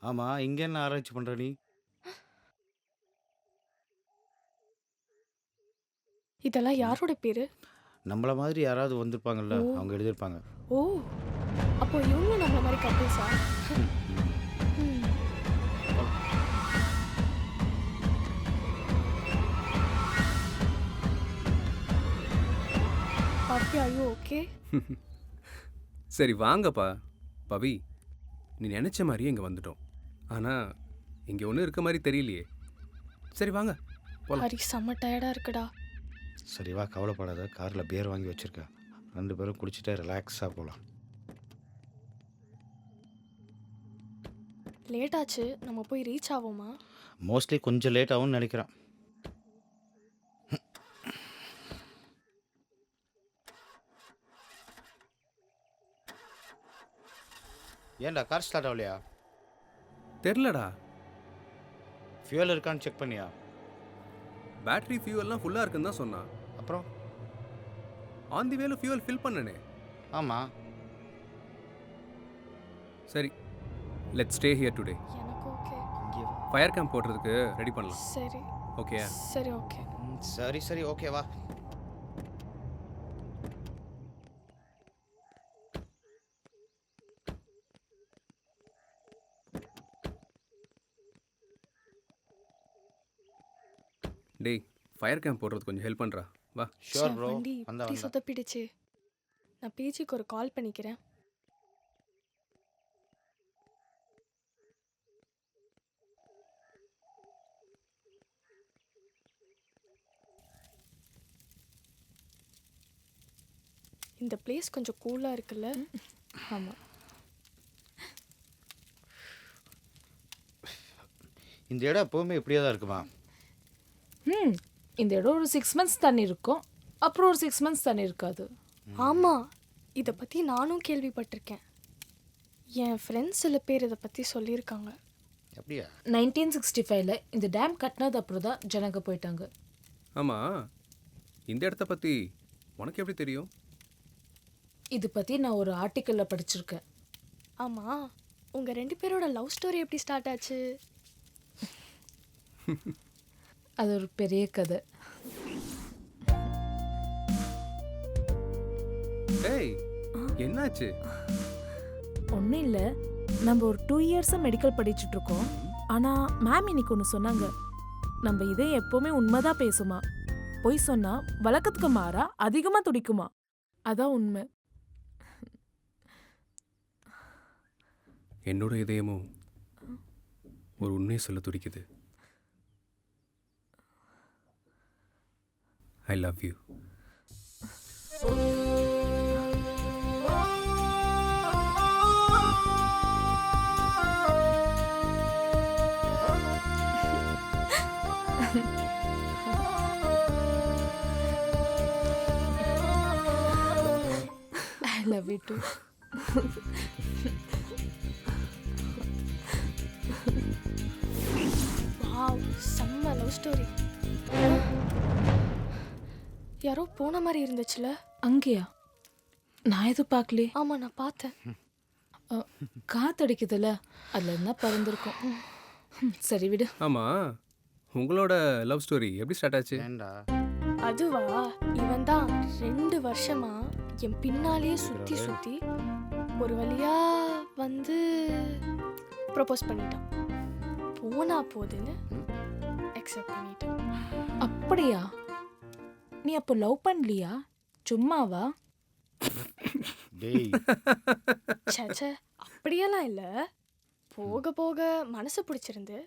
ஆமாம், இங்கே என்ன ஆராய்ச்சி பண்ணுற நீ? இதெல்லாம் யாரோட பேரு? நம்மள மாதிரி யாராவது வந்திருப்பாங்கல்ல, அவங்க எழுதியிருப்பாங்க. ஓ, அப்போ இவங்க நம்மள மாதிரி கப்பிள்ஸா? Papi, are you okay? சரி வாங்கப்பா, பவி, நீ நினச்ச மாதிரியே இங்கே வந்துட்டோம். ஆனால் இங்கே ஒன்றும் இருக்க மாதிரி தெரியலையே. சரி வாங்க போலாம். ஹரி செம்ம டயர்டாக இருக்குடா. சரி வா, கவலைப்படாத. காரில் பியர் வாங்கி வச்சுருக்கேன். 2 பேரும் குடிச்சிட்டு ரிலாக்ஸாக போகலாம். லேட் ஆச்சு, நம்ம போய் ரீச் ஆவோமா? மோஸ்ட்லி கொஞ்சம் லேட் ஆகும்னு நினைக்கிறேன். ஏன்டா கார் ஸ்டார்ட் ஆகலையா? தெரிலடா. ஃபியூல் இருக்கான்னு செக் பண்ணியா? பேட்டரி ஃபியூவல்லாம் ஃபுல்லாக இருக்குன்னு தான் சொன்னான். அப்புறம் ஆன் தி வேல ஃபியூவல் ஃபில் பண்ணனே. ஆமாம். சரி, லெட்ஸ் ஸ்டே ஹியர் டுடே. எனக்கு ஓகே. ஃபயர் கேம்ப் போடுறதுக்கு ரெடி பண்ணலாம். சரி ஓகே. சரி ஓகே. சரி ஓகே வா. டேய், ஃபயர் கேம்ப் போடுறது கொஞ்சம் ஹெல்ப் பண்ணுறா. வா. Sure bro. வண்டி இப்படி சொதப்பிடுச்சு. நான் பேஜுக்கு ஒரு கால் பண்ணிக்கிறேன். இந்த பிளேஸ் கொஞ்சம் கூலாக இருக்குல்ல? ஆமாம். இந்த இடம் எப்போவுமே இப்படியே தான் இருக்குமா? இந்த இடம் ஒரு 6 months தண்ணி இருக்கும், அப்புறம் ஒரு 6 months தண்ணி இருக்காது. ஆமாம், இதை பற்றி நானும் கேள்விப்பட்டிருக்கேன். என் ஃப்ரெண்ட்ஸ் சில பேர் இதை பற்றி சொல்லியிருக்காங்க. அப்படியா? 1965ல் இந்த டேம் கட்டினது அப்புறம் தான் ஜனங்க போயிட்டாங்க. ஆமாம், இந்த இடத்த பற்றி உனக்கு எப்படி தெரியும்? இது பற்றி நான் ஒரு ஆர்டிக்கலில் படிச்சிருக்கேன். ஆமாம், உங்கள் 2 பேரோட லவ் ஸ்டோரி எப்படி ஸ்டார்ட் ஆச்சு? அது ஒரு பெரிய கதை. ஏய், என்னாச்சு? ஒன்றும் இல்லை, நம்ம ஒரு 2 yearsஸாக மெடிக்கல் படிச்சுட்டு இருக்கோம். ஆனால் மேம் இன்னைக்கு ஒன்று சொன்னாங்க. நம்ம இதே எப்போவுமே உண்மைதான் பேசுமா, பொய் சொன்னால் வழக்கத்துக்கு மாறா அதிகமாக துடிக்குமா. அதான் உண்மை. என்னோட இதயமும் ஒரு உண்மையை சொல்ல துடிக்குது. I love you. I love you too. Wow, செம்ம லவ் ஸ்டோரி. யாரோ போன மாதிரி இருந்துச்சுல? அங்கேயா? நான் எதுவும் பார்க்கலையே. ஆமாம், நான் பார்த்தேன். காத்தடிக்குதுல்ல, அதில் என்ன பறந்துருக்கும். சரி விடு. ஆமாம், உங்களோட லவ் ஸ்டோரி எப்படி ஸ்டார்ட் ஆச்சு? அதுவா, இவன் தான் 2 வருஷமா என் பின்னாலேயே சுற்றி ஒரு வழியா வந்து ப்ரப்போஸ் பண்ணிட்டான். போனா போதுன்னு அக்செப்ட் பண்ணிட்டேன். அப்படியா? நீ அப்போ லவ் பண்ணலையா? சும்மாவா? சே, அப்படியெல்லாம் இல்லை. போக போக மனசு பிடிச்சிருந்து,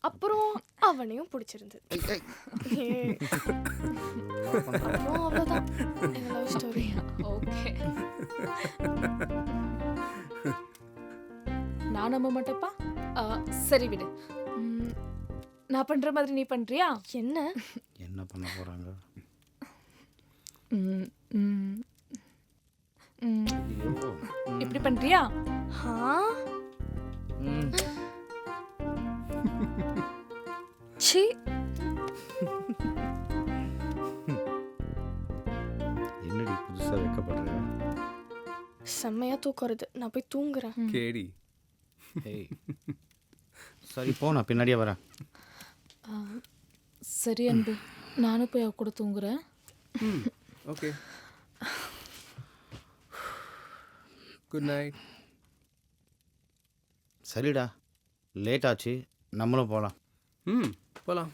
அப்புறம் அவனையும் பிடிச்சிருந்து. அப்புறம் அவ்வளோதான் எங்க லவ் ஸ்டோரி. ஓகே. நான் நம்ப மாட்டேப்பா. சரி விடு. நான் பண்ற மாதிரி நீ பண்றியா? என்ன பண்ண போறாங்க? இப்படி பண்றியா? சி, என்னடி புதுசா வைக்கப்படுற? செம்மையா தூக்கம் வருது, நான் போய் தூங்குறேன். கேடி. சரி போ, நான் பின்னாடியே வரேன். சரி அன்பு, நானும் போய் அவ கூட தூங்குறேன். Okay, good night. சரிடா, லேட் ஆச்சு, நம்மளும் போகலாம். போகலாம்.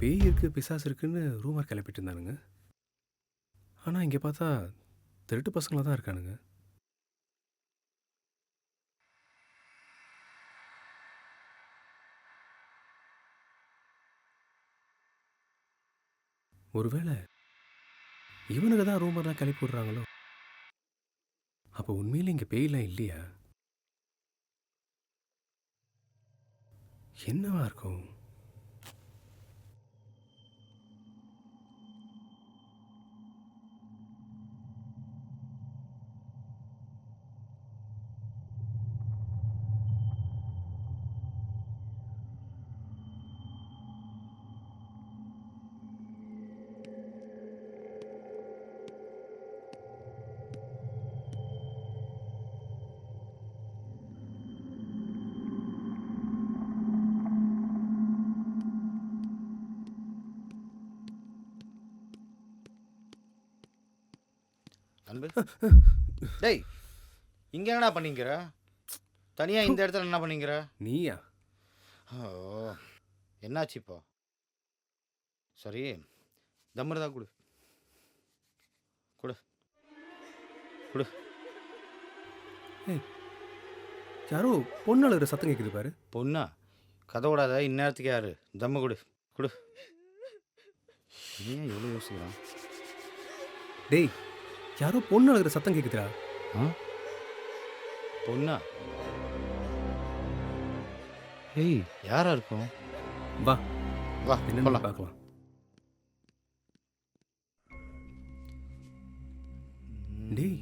பேய் இருக்குது பிசாசு இருக்குன்னு ரூமர் கிளப்பிட்டு இருந்தானுங்க. ஆனால் இங்கே பார்த்தா திருட்டு பசங்களாக தான் இருக்கானுங்க. ஒருவேளை இவனுக்கு தான் ரூமர்லாம் கிளப்பி விடுறாங்களோ? அப்போ உண்மையிலே இங்கே பேயெல்லாம் இல்லையா? என்னவா இருக்கும்? அன்பு டேய் இங்கே என்னடா பண்ணிக்கிற? தனியாக இந்த இடத்துல என்ன பண்ணிக்கிற? நீயா? ஓ என்னாச்சு இப்போ? சரி தம்முரு தான் கொடு கொடு கொடு. யாரோ பொண்ணு அழுகிற சத்தம் கேட்குது பாரு. பொண்ணா? கதை விடாத, இந்நேரத்துக்கு யாரு? தம்மு கொடு கொடு. ஏன் எவ்வளோ யோசிக்கிறான்? டேய் யாரோ பொண்ணு அழுகிற சத்தம் கேட்குதுடா. ஆ பொண்ணா? ஏய் யாரா இருக்கும்? வா வா என்னன்னு பார்க்கலாம். டேய்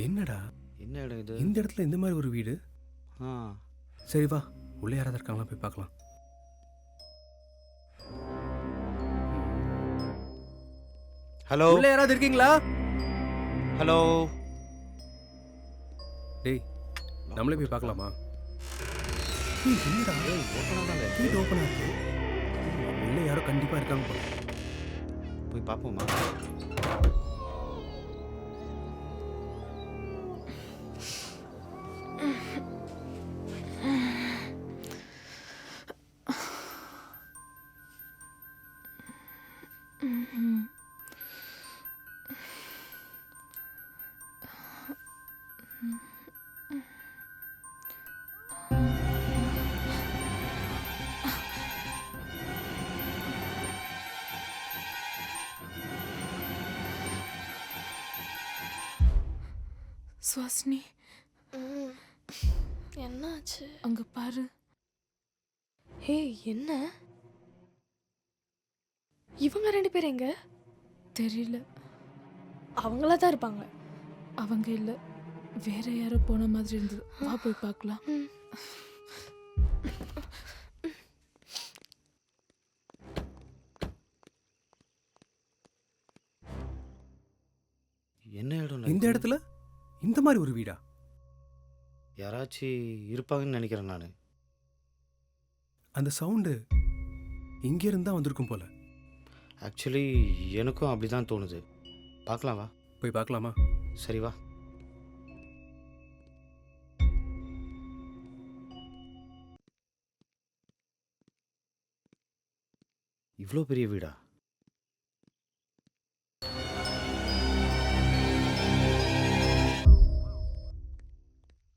என்னடா என்ன இடம் இது? இந்த இடத்துல இந்த மாதிரி ஒரு வீடு? சரி வா உள்ளே யாராவது இருக்காங்களா போய் பார்க்கலாம். ஹலோ உள்ளே யாராவது இருக்கீங்களா? ஹலோ. டேய் நம்மளே போய் பார்க்கலாமா? என்னடா வீடு ஓப்பனா இருக்கு. உள்ளே யாரோ கண்டிப்பா இருக்காங்க போல. போய் பார்ப்போமா? சுவாசினி என்னாச்சு? அங்க பாரு. ஹே என்ன? இவங்க 2 பேர் எங்க? தெரியல. அவங்களா தான் இருப்பாங்க. அவங்க இல்ல, வேற யாரோ போன மாதிரி இருந்தது. வா போய் பார்க்கலாம். என்ன இடம்? இந்த இடத்துல இந்த மாதிரி ஒரு வீடா? யாராச்சும் இருப்பாங்கன்னு நினைக்கிறேன் நான். அந்த சவுண்டு இங்கேருந்து தான் வந்திருக்கும் போல. ஆக்சுவலி எனக்கும் அப்படி தான் தோணுது. பார்க்கலாம் வா. போய் பார்க்கலாமா? சரி வா. இவ்வளோ பெரிய வீடா?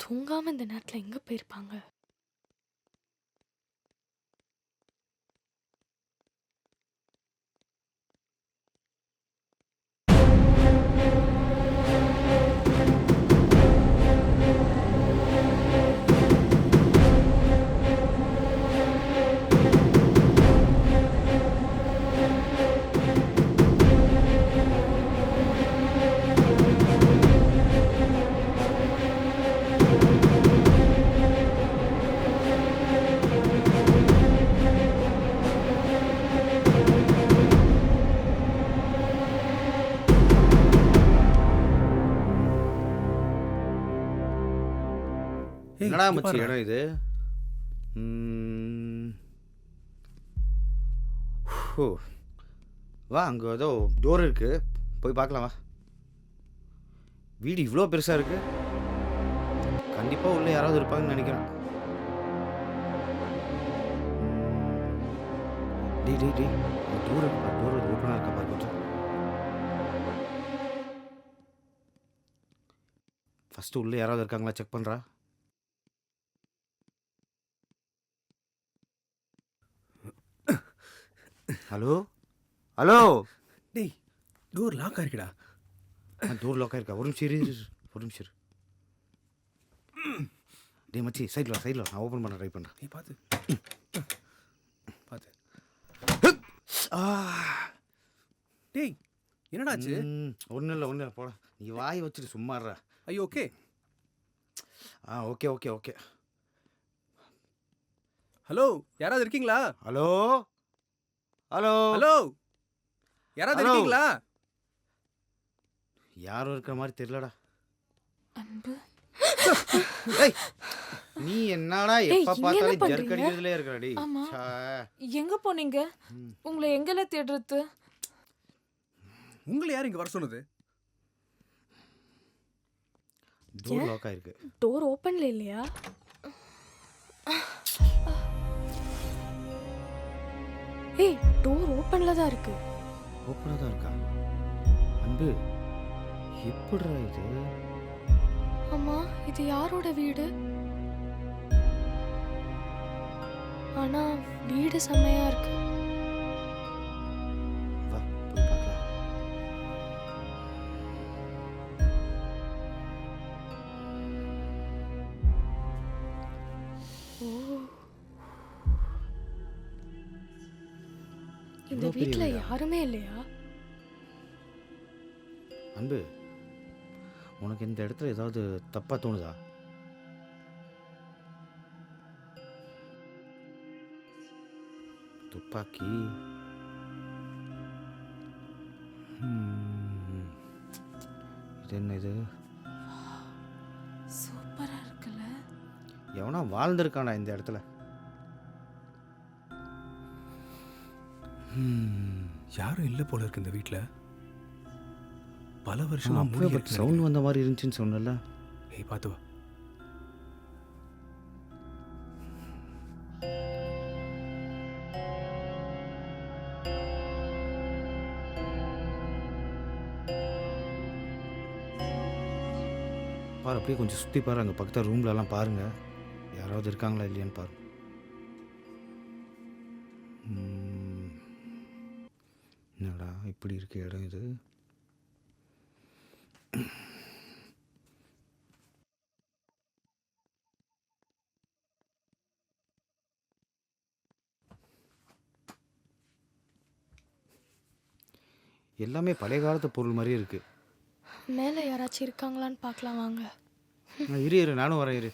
தூங்காம இந்த நேரத்தில் எங்கே போயிருப்பாங்க? என்னடா மச்சி இடம் இது? ஓ வா, அங்கே ஏதோ டோர் இருக்கு, போய் பார்க்கலாம் வா. வீடு இவ்வளோ பெருசாக இருக்கு. கண்டிப்பாக உள்ள யாராவது இருப்பாங்கன்னு நினைக்கிறேன். டேய் டேய் டேய், டோர் இருக்கா? டோர் ஓப்பனாக இருக்கா பாரு கொஞ்சம். ஃபஸ்ட்டு உள்ளே யாராவது இருக்காங்களா செக் பண்ணுறா. Hello hello. டேய், டோர் லாக் ஆயிருக்குடா. டோர் லாக் ஆயிருக்கா? ஒரு நிமிஷம் இரு, ஒரு நிமிஷம் இரு. டேய் மச்சி, சைடில் வா, சைடில் வா, நான் ஓப்பன் பண்ண ட்ரை பண்ணுறேன். நீ பார்த்து பார்த்து. டேய், என்னடாச்சு? ஒன்றும் இல்லை, ஒன்றும் இல்லை, போட. நீ வாய் வச்சுட்டு சும்மாடுறா. ஐயோ, okay. Okay okay okay. Hello, யாராவது இருக்கீங்களா? ஹலோ ஹலோ ஹலோ, யாராவது இருக்கீங்களா? யாரும் இருக்கிற மாதிரி தெரியலடா. அன்பு, நீ என்னடா எப்ப பார்த்தாலும் ஜர்க் அடிக்கிறதுலே இருக்கறடி. ஆமா, எங்க போனீங்க? உங்களை எங்கெல்லாம் தேடுறது? உங்களை யார் இங்க வர சொன்னது? டோர் லாக் ஆயிருக்கு. டோர் ஓப்பன்ல இல்லையா? ஏய், டோர் ஓப்பன்ல தான் இருக்கு. ஓப்பனாக தான் இருக்கா? அன்பு, எப்படிடா இது? அம்மா, இது யாரோட வீடு? ஆனா வீடு செம்மையா இருக்கு. வா, போய் பார்க்கலாம். இந்த வீட்ல யாருமே இல்லையா? அன்பு, உனக்கு இந்த இடத்துல ஏதாவது தப்பா தோணுதா? துப்பாக்கி. இது என்ன இது? சூப்பரா இருக்குல்ல? எவனா வாழ்ந்திருக்கானா இந்த இடத்துல? யாரும் இல்லை போல இருக்கு இந்த வீட்டில். பல வருஷமா சவுண்ட் வந்த மாதிரி இருந்துச்சுன்னு சொன்னல. ஏய், பார்த்து வா. பாரு, அப்படியே கொஞ்சம் சுற்றி பாரு. அங்கே பக்கத்தில் ரூம்லலாம் பாருங்க, யாராவது இருக்காங்களா இல்லையான்னு பாரு. என்னடா இப்படி இருக்க இடம் இது? எல்லாமே பழைய காலத்து பொருள் மாதிரி இருக்கு. மேலே யாராச்சும் இருக்காங்களான்னு பார்க்கலாம் வாங்க. இரு இரு, நானும் வரேன், இரு.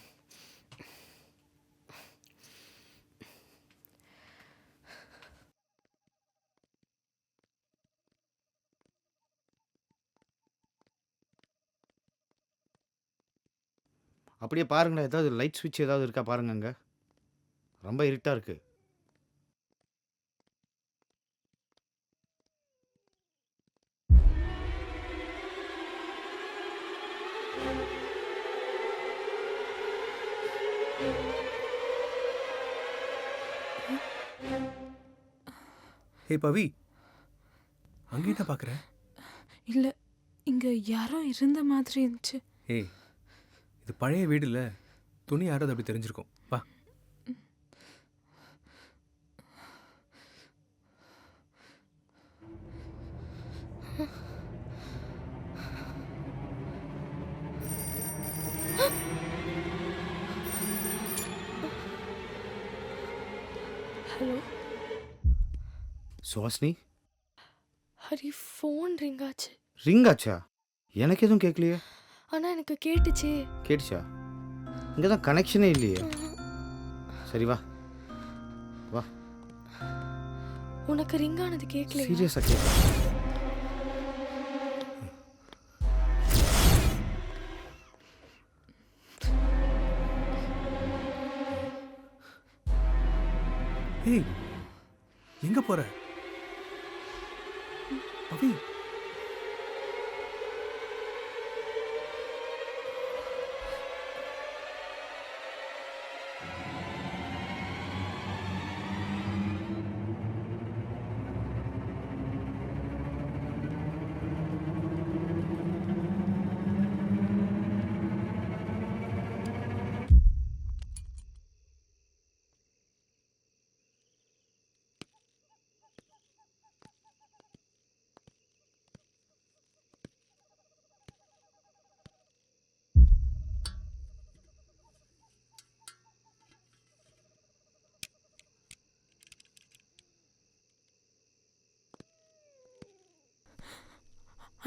அப்படியே பாருங்களேன், ஏதாவது லைட் சுவிட்ச் ஏதாவது இருக்கா பாருங்க அங்கே. ரொம்ப இருட்டாக இருக்குது. ஹே பவி, அங்கே என்ன பார்க்குற? இல்லை, இங்கே யாரோ இருந்த மாதிரி இருந்துச்சு. ஏய், இது பழைய வீடு இல்லை, துணி யாராவது அப்படி தெரிஞ்சிருக்கும். வா. Hello Suvasini, Hari, phone ring ஆச்சு. ரிங் ஆச்சா? எனக்கு எதுவும் கேட்கலையே. ஆனால் எனக்கு கேட்டுச்சே. கேட்டுச்சா? இங்கே தான் கனெக்ஷனே இல்லையே. சரி வா வா. உனக்கு ரிங் ஆனது கேட்கல? சீரியஸாக கேட்க. ஏய், எங்கே போகிற பவி?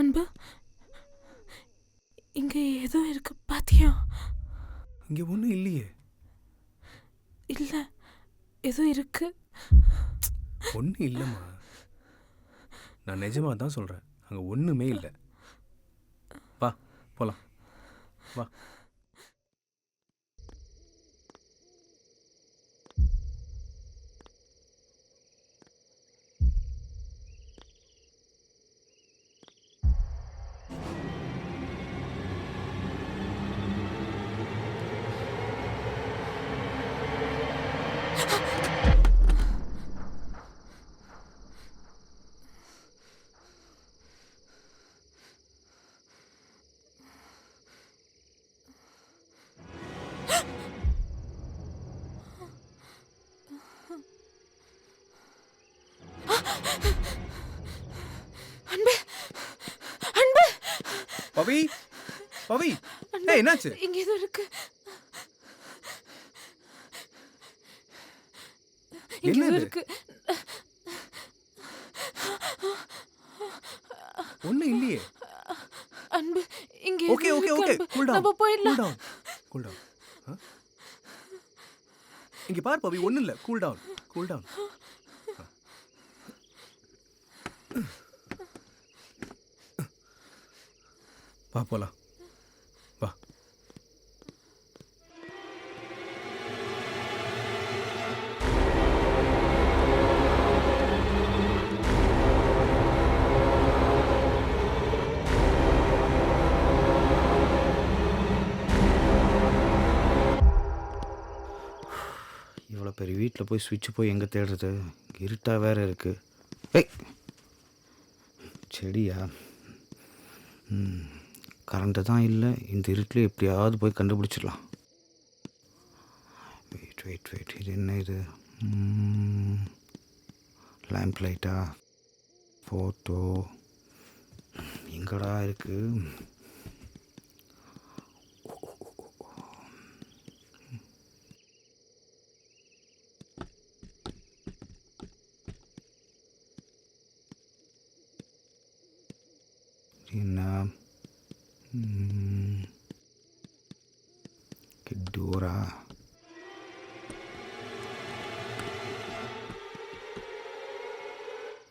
அன்பு, இங்கே ஏதோ இருக்கு, பாத்தியா? இங்கே ஒன்றும் இல்லையே. இல்லை, ஏதோ இருக்கு. ஒன்றும் இல்லைம்மா, நான் நிஜமாக தான் சொல்கிறேன். அங்கே ஒன்றுமே இல்லை. வா போகலாம், வா. அன்பு, அன்பு, பவி, பவி, ஏய் என்னாச்சு? இங்க ஏதோ இருக்கு. இங்க ஏதோ என்னது? இருக்கு. ஒன்றும் இல்லையே. அன்பு, இங்க ஓகே ஏதோ ஓகே இருக்கு ஓகே, அன்பு. கூல் டவுன், நம்ம போயிடலாம். Cool down, cool down. இங்கே பார் பவி, ஒன்றும் இல்லை, கூல் டவுன், கூல் டவுன். வா போலாம், வா. இவ்வளோ பெரிய வீட்டில் போய் சுவிட்ச் போய் எங்கே தேடுறது? இருட்டாக வேற இருக்கு. ஏய், செடியா? கரண்ட்டு தான் இல்லை. இந்த இருட்டில் எப்படியாவது போய் கண்டுபிடிச்சிடலாம். வெயிட் வெயிட் வெயிட், இது என்ன இது? லேம்ப் லைட்டா? ஃபோட்டோ எங்கடா இருக்கு? என்ன? டோரா?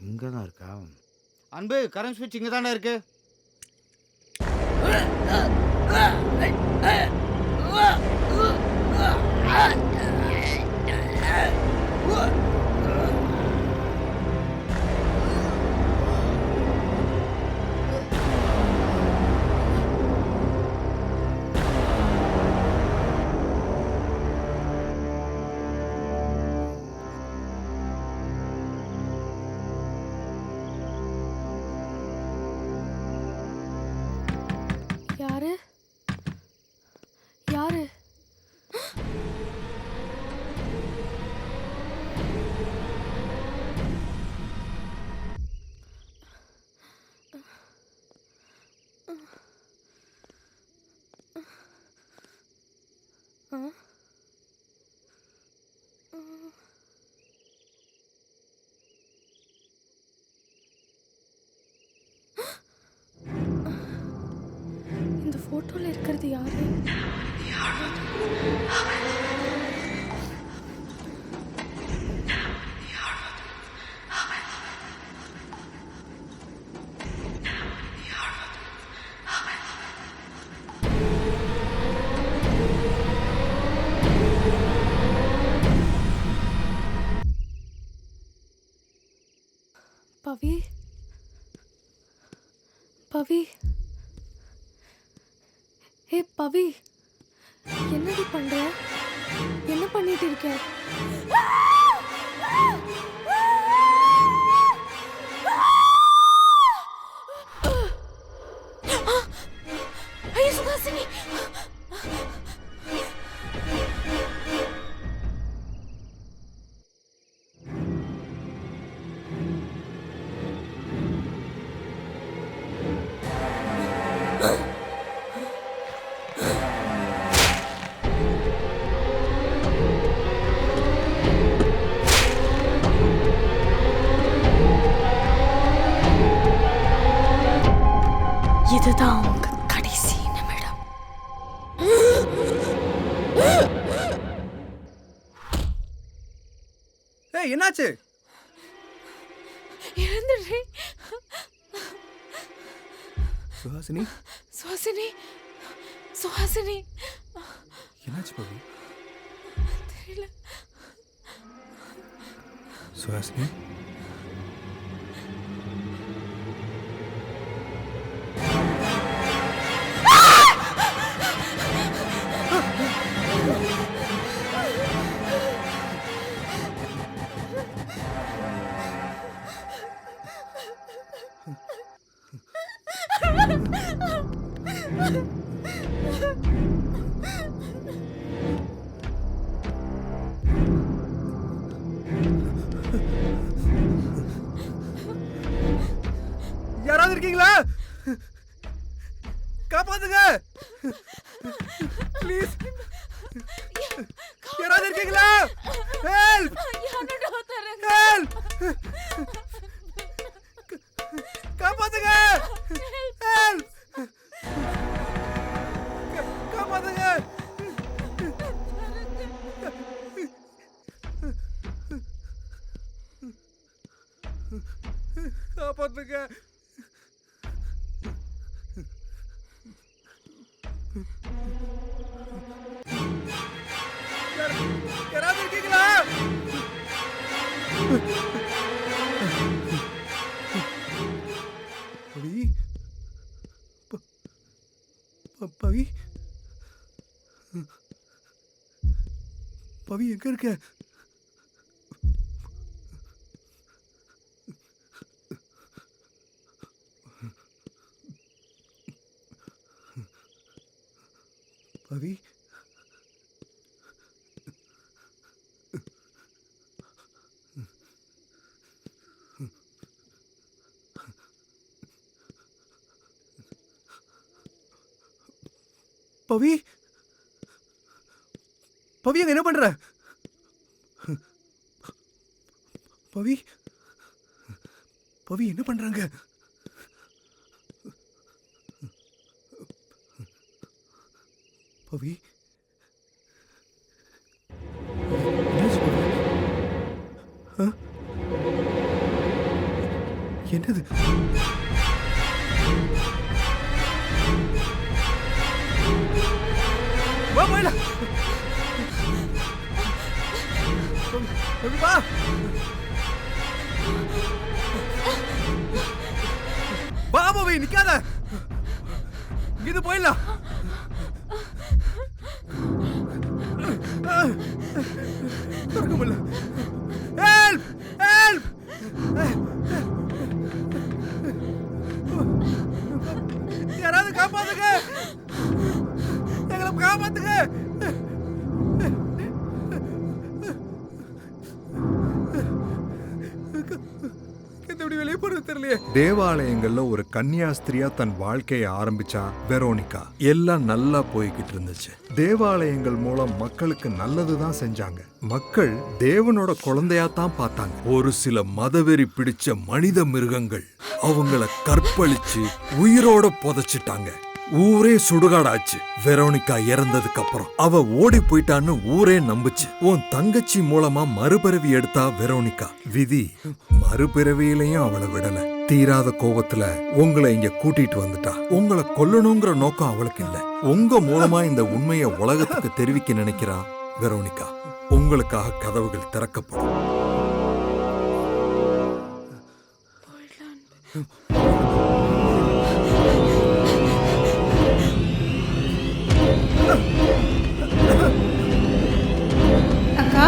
இங்கே தான் இருக்கா? அன்பு, கரண்ட் ஸ்விட்ச் இங்கே தானே இருக்கு. இந்த ஃபோட்டோவில் இருக்கிறது யாரு? பவி, பவி, ஏ பவி, என்னடி பண்ற? என்ன பண்ணிட்டு இருக்க? ஐயோ சுஹாசினி, இதுதான் உங்க கடைசி நிமிடம். ஏய் என்னாச்சு? இறந்துடுறேன். சுஹாசினி, சுஹாசினி, சுஹாசினி, என்னாச்சு பவி? தெரியல. சுஹாசினி, யாராவது இருக்கீங்களா? காப்பாத்துங்க ப்ளீஸ். யாராவது இருக்கீங்களா? ஹெல்ப் ஹெல்ப், காப்பாத்துங்க ஹெல்ப், காப்பாத்துங்க. காப்பாத்துங்க. யாராவது இருக்கீங்களா? பவி, பவி, பவி எங்க இருக்க? பவி, பவி, பவி அங்க என்ன பண்ற? பவி, பவி என்ன பண்றாங்க? பவி, என்னாச்சு பவி? என்னது? வா போயிடலாம். வா. வா பவி, நிக்காத. இது போயிடலாம். திறக்க முடியல. Help help. யாராவது காப்பாத்துங்க, எங்களை காப்பாத்துங்க. எப்படி வெளியே போறது தெரியலையே. தேவாலயங்கள்ல ஒரு கன்னியாஸ்திரியா தன் வாழ்க்கையை ஆரம்பிச்சா வெரோனிகா. எல்லாம் நல்லா போய்கிட்டு இருந்துச்சு. தேவாலயங்கள் மூலம் மக்களுக்கு நல்லதுதான் செஞ்சாங்க. மக்கள் தேவனோட குழந்தையா தான் பார்த்தாங்க. ஒரு சில மதவெறி பிடிச்ச மனித மிருகங்கள் அவங்கள கற்பழிச்சு உயிரோட புதைச்சிட்டாங்க. ஊரே சுடுகாடாச்சு. வெரோனிகா இறந்ததுக்கு அப்புறம் அவ ஓடி போயிட்டான்னு ஊரே நம்புச்சு. உன் தங்கச்சி மூலமா மறுபிறவி எடுத்தா வெரோனிகா. விதி மறுபிறவியிலையும் அவளை விடல. தீராத கோபத்துல உங்களை இங்க கூட்டிட்டு வந்துட்டா. உங்களை கொல்லணுங்கிற நோக்கம் அவளுக்கு இல்ல. உங்க மூலமா இந்த உண்மையை உலகத்துக்கு தெரிவிக்க நினைக்கிறா வெரோனிகா. உங்களுக்காக கதவுகள் திறக்கப்படும். அக்கா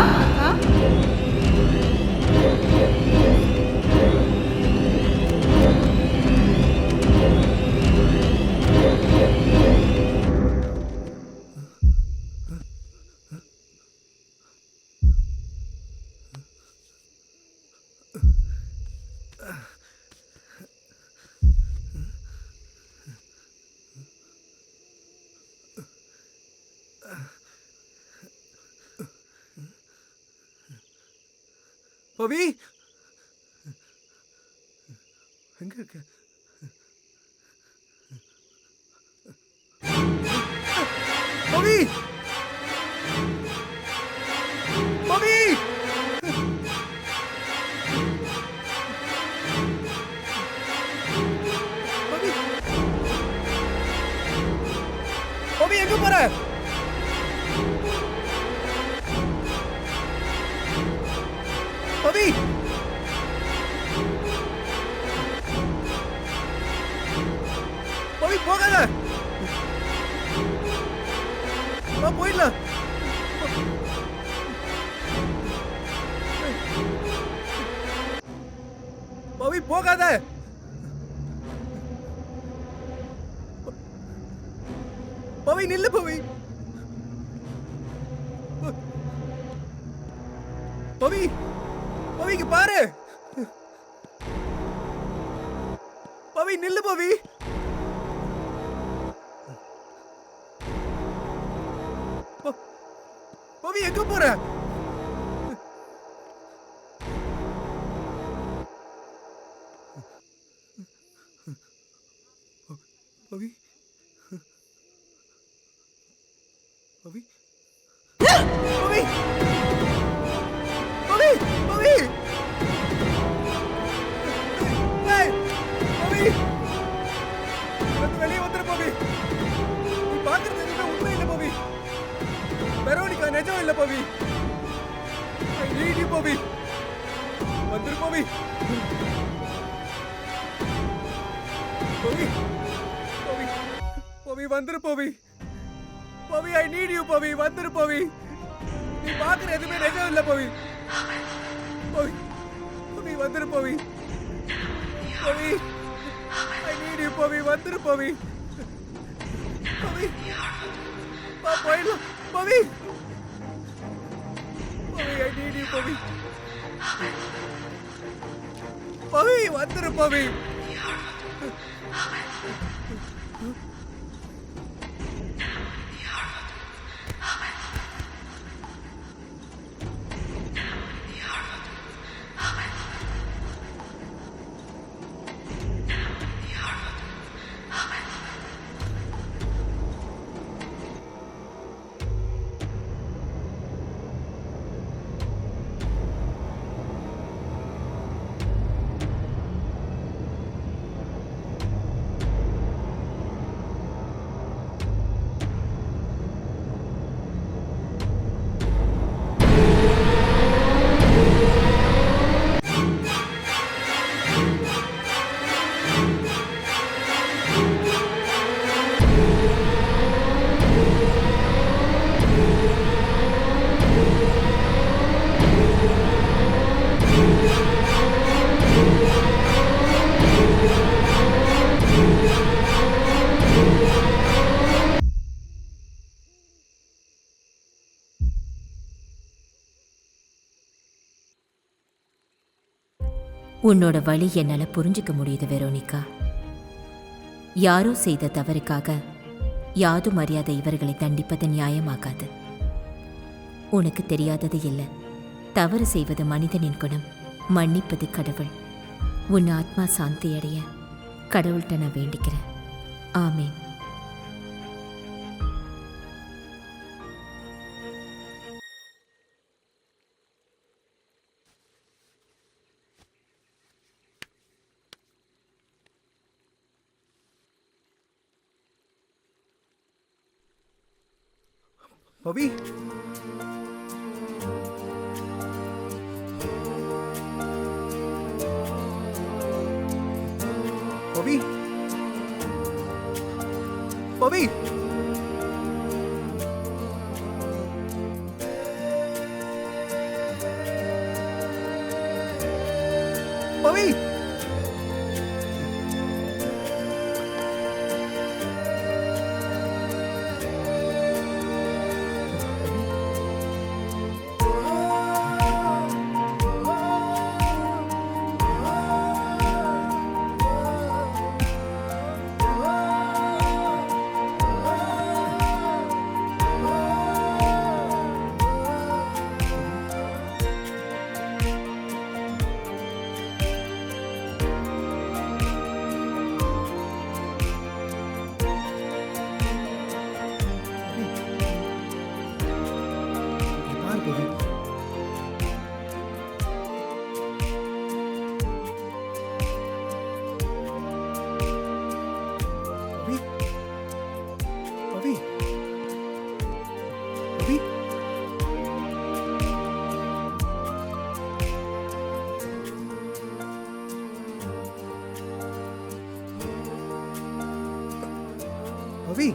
பவி எங்க இருக்க? பவி பவி பவி எங்க போற? பவி பவி போகாத. போயிடலாம். பவி போகாத. பவி நில்லு. பவி பவி பவிக்கு பாரு. பவி நில்லு. பவி பவி எங்க போற? பவி பவி பவி பவி பவி வெளியே வந்துரு பவி. நீ பாக்குறது எதுவுமே உண்மை இல்ல பவி. வெரோனிகா நிஜம் இல்ல பவி. I need you பவி. வந்துரு பவி. பவி பவி பவி வந்துரு பவி. பவி I need you பவி. வந்துரு பவி. நீ பாக்குற எதுவுமே நிஜம் இல்ல பவி. பவி பவி வந்துரு பவி. பவி I need you பவி. வந்துரு பவி. பவி போயிடலாம் பவி. பவி I need you பவி. பவி வந்துரு பவி. உன்னோட வழி என்னால புரிஞ்சுக்க முடியுது வெரோனிகா. யாரோ செய்த தவறுக்காக யாதும் அறியாத இவர்களை தண்டிப்பது நியாயமாகாது. உனக்கு தெரியாதது இல்லை. தவறு செய்வது மனிதனின் குணம், மன்னிப்பது கடவுள். உன் ஆத்மா சாந்தி அடைய கடவுள்கிட்ட நான் வேண்டிக்கிறேன். ஆமேன். பவி, பவி, பவி, பவி. பவி,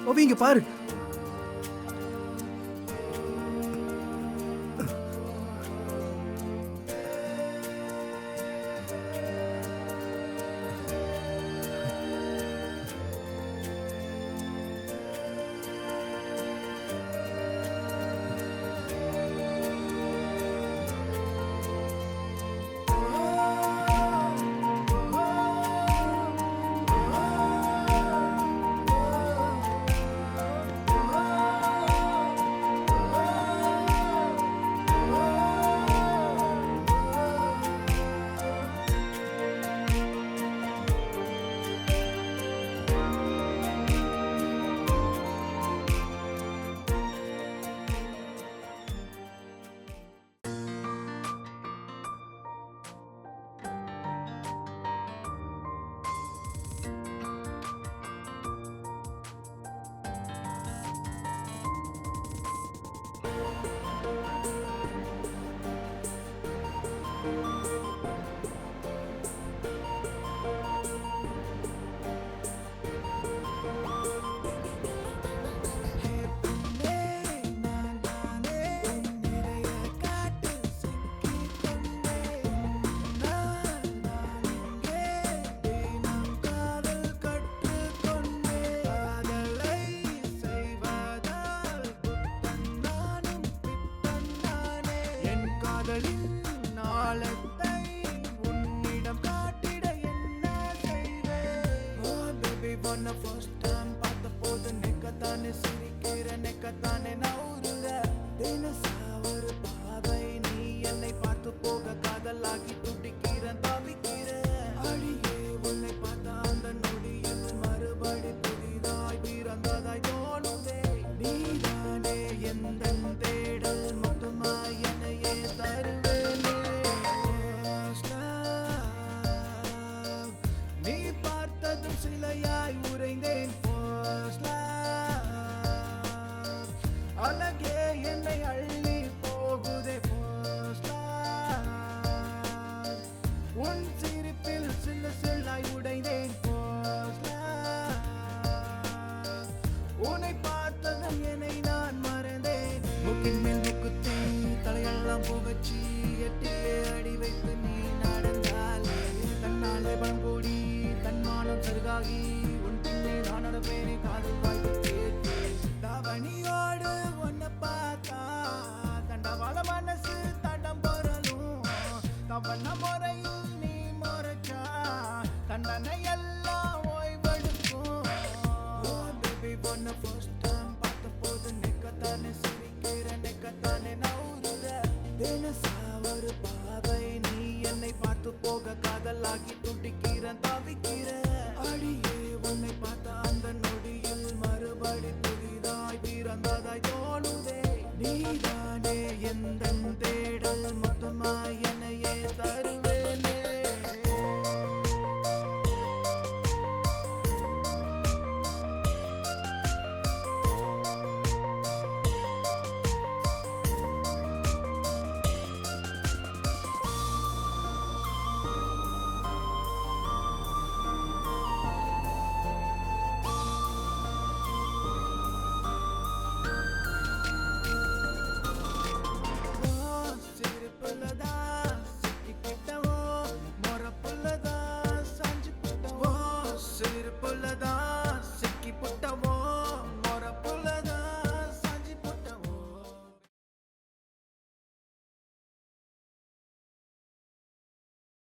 பவி, இங்க பாரு. அடி வைத்து நீ நடந்தாலே தன்னாலே பழங்கூடி தன்மானம் சருகாகி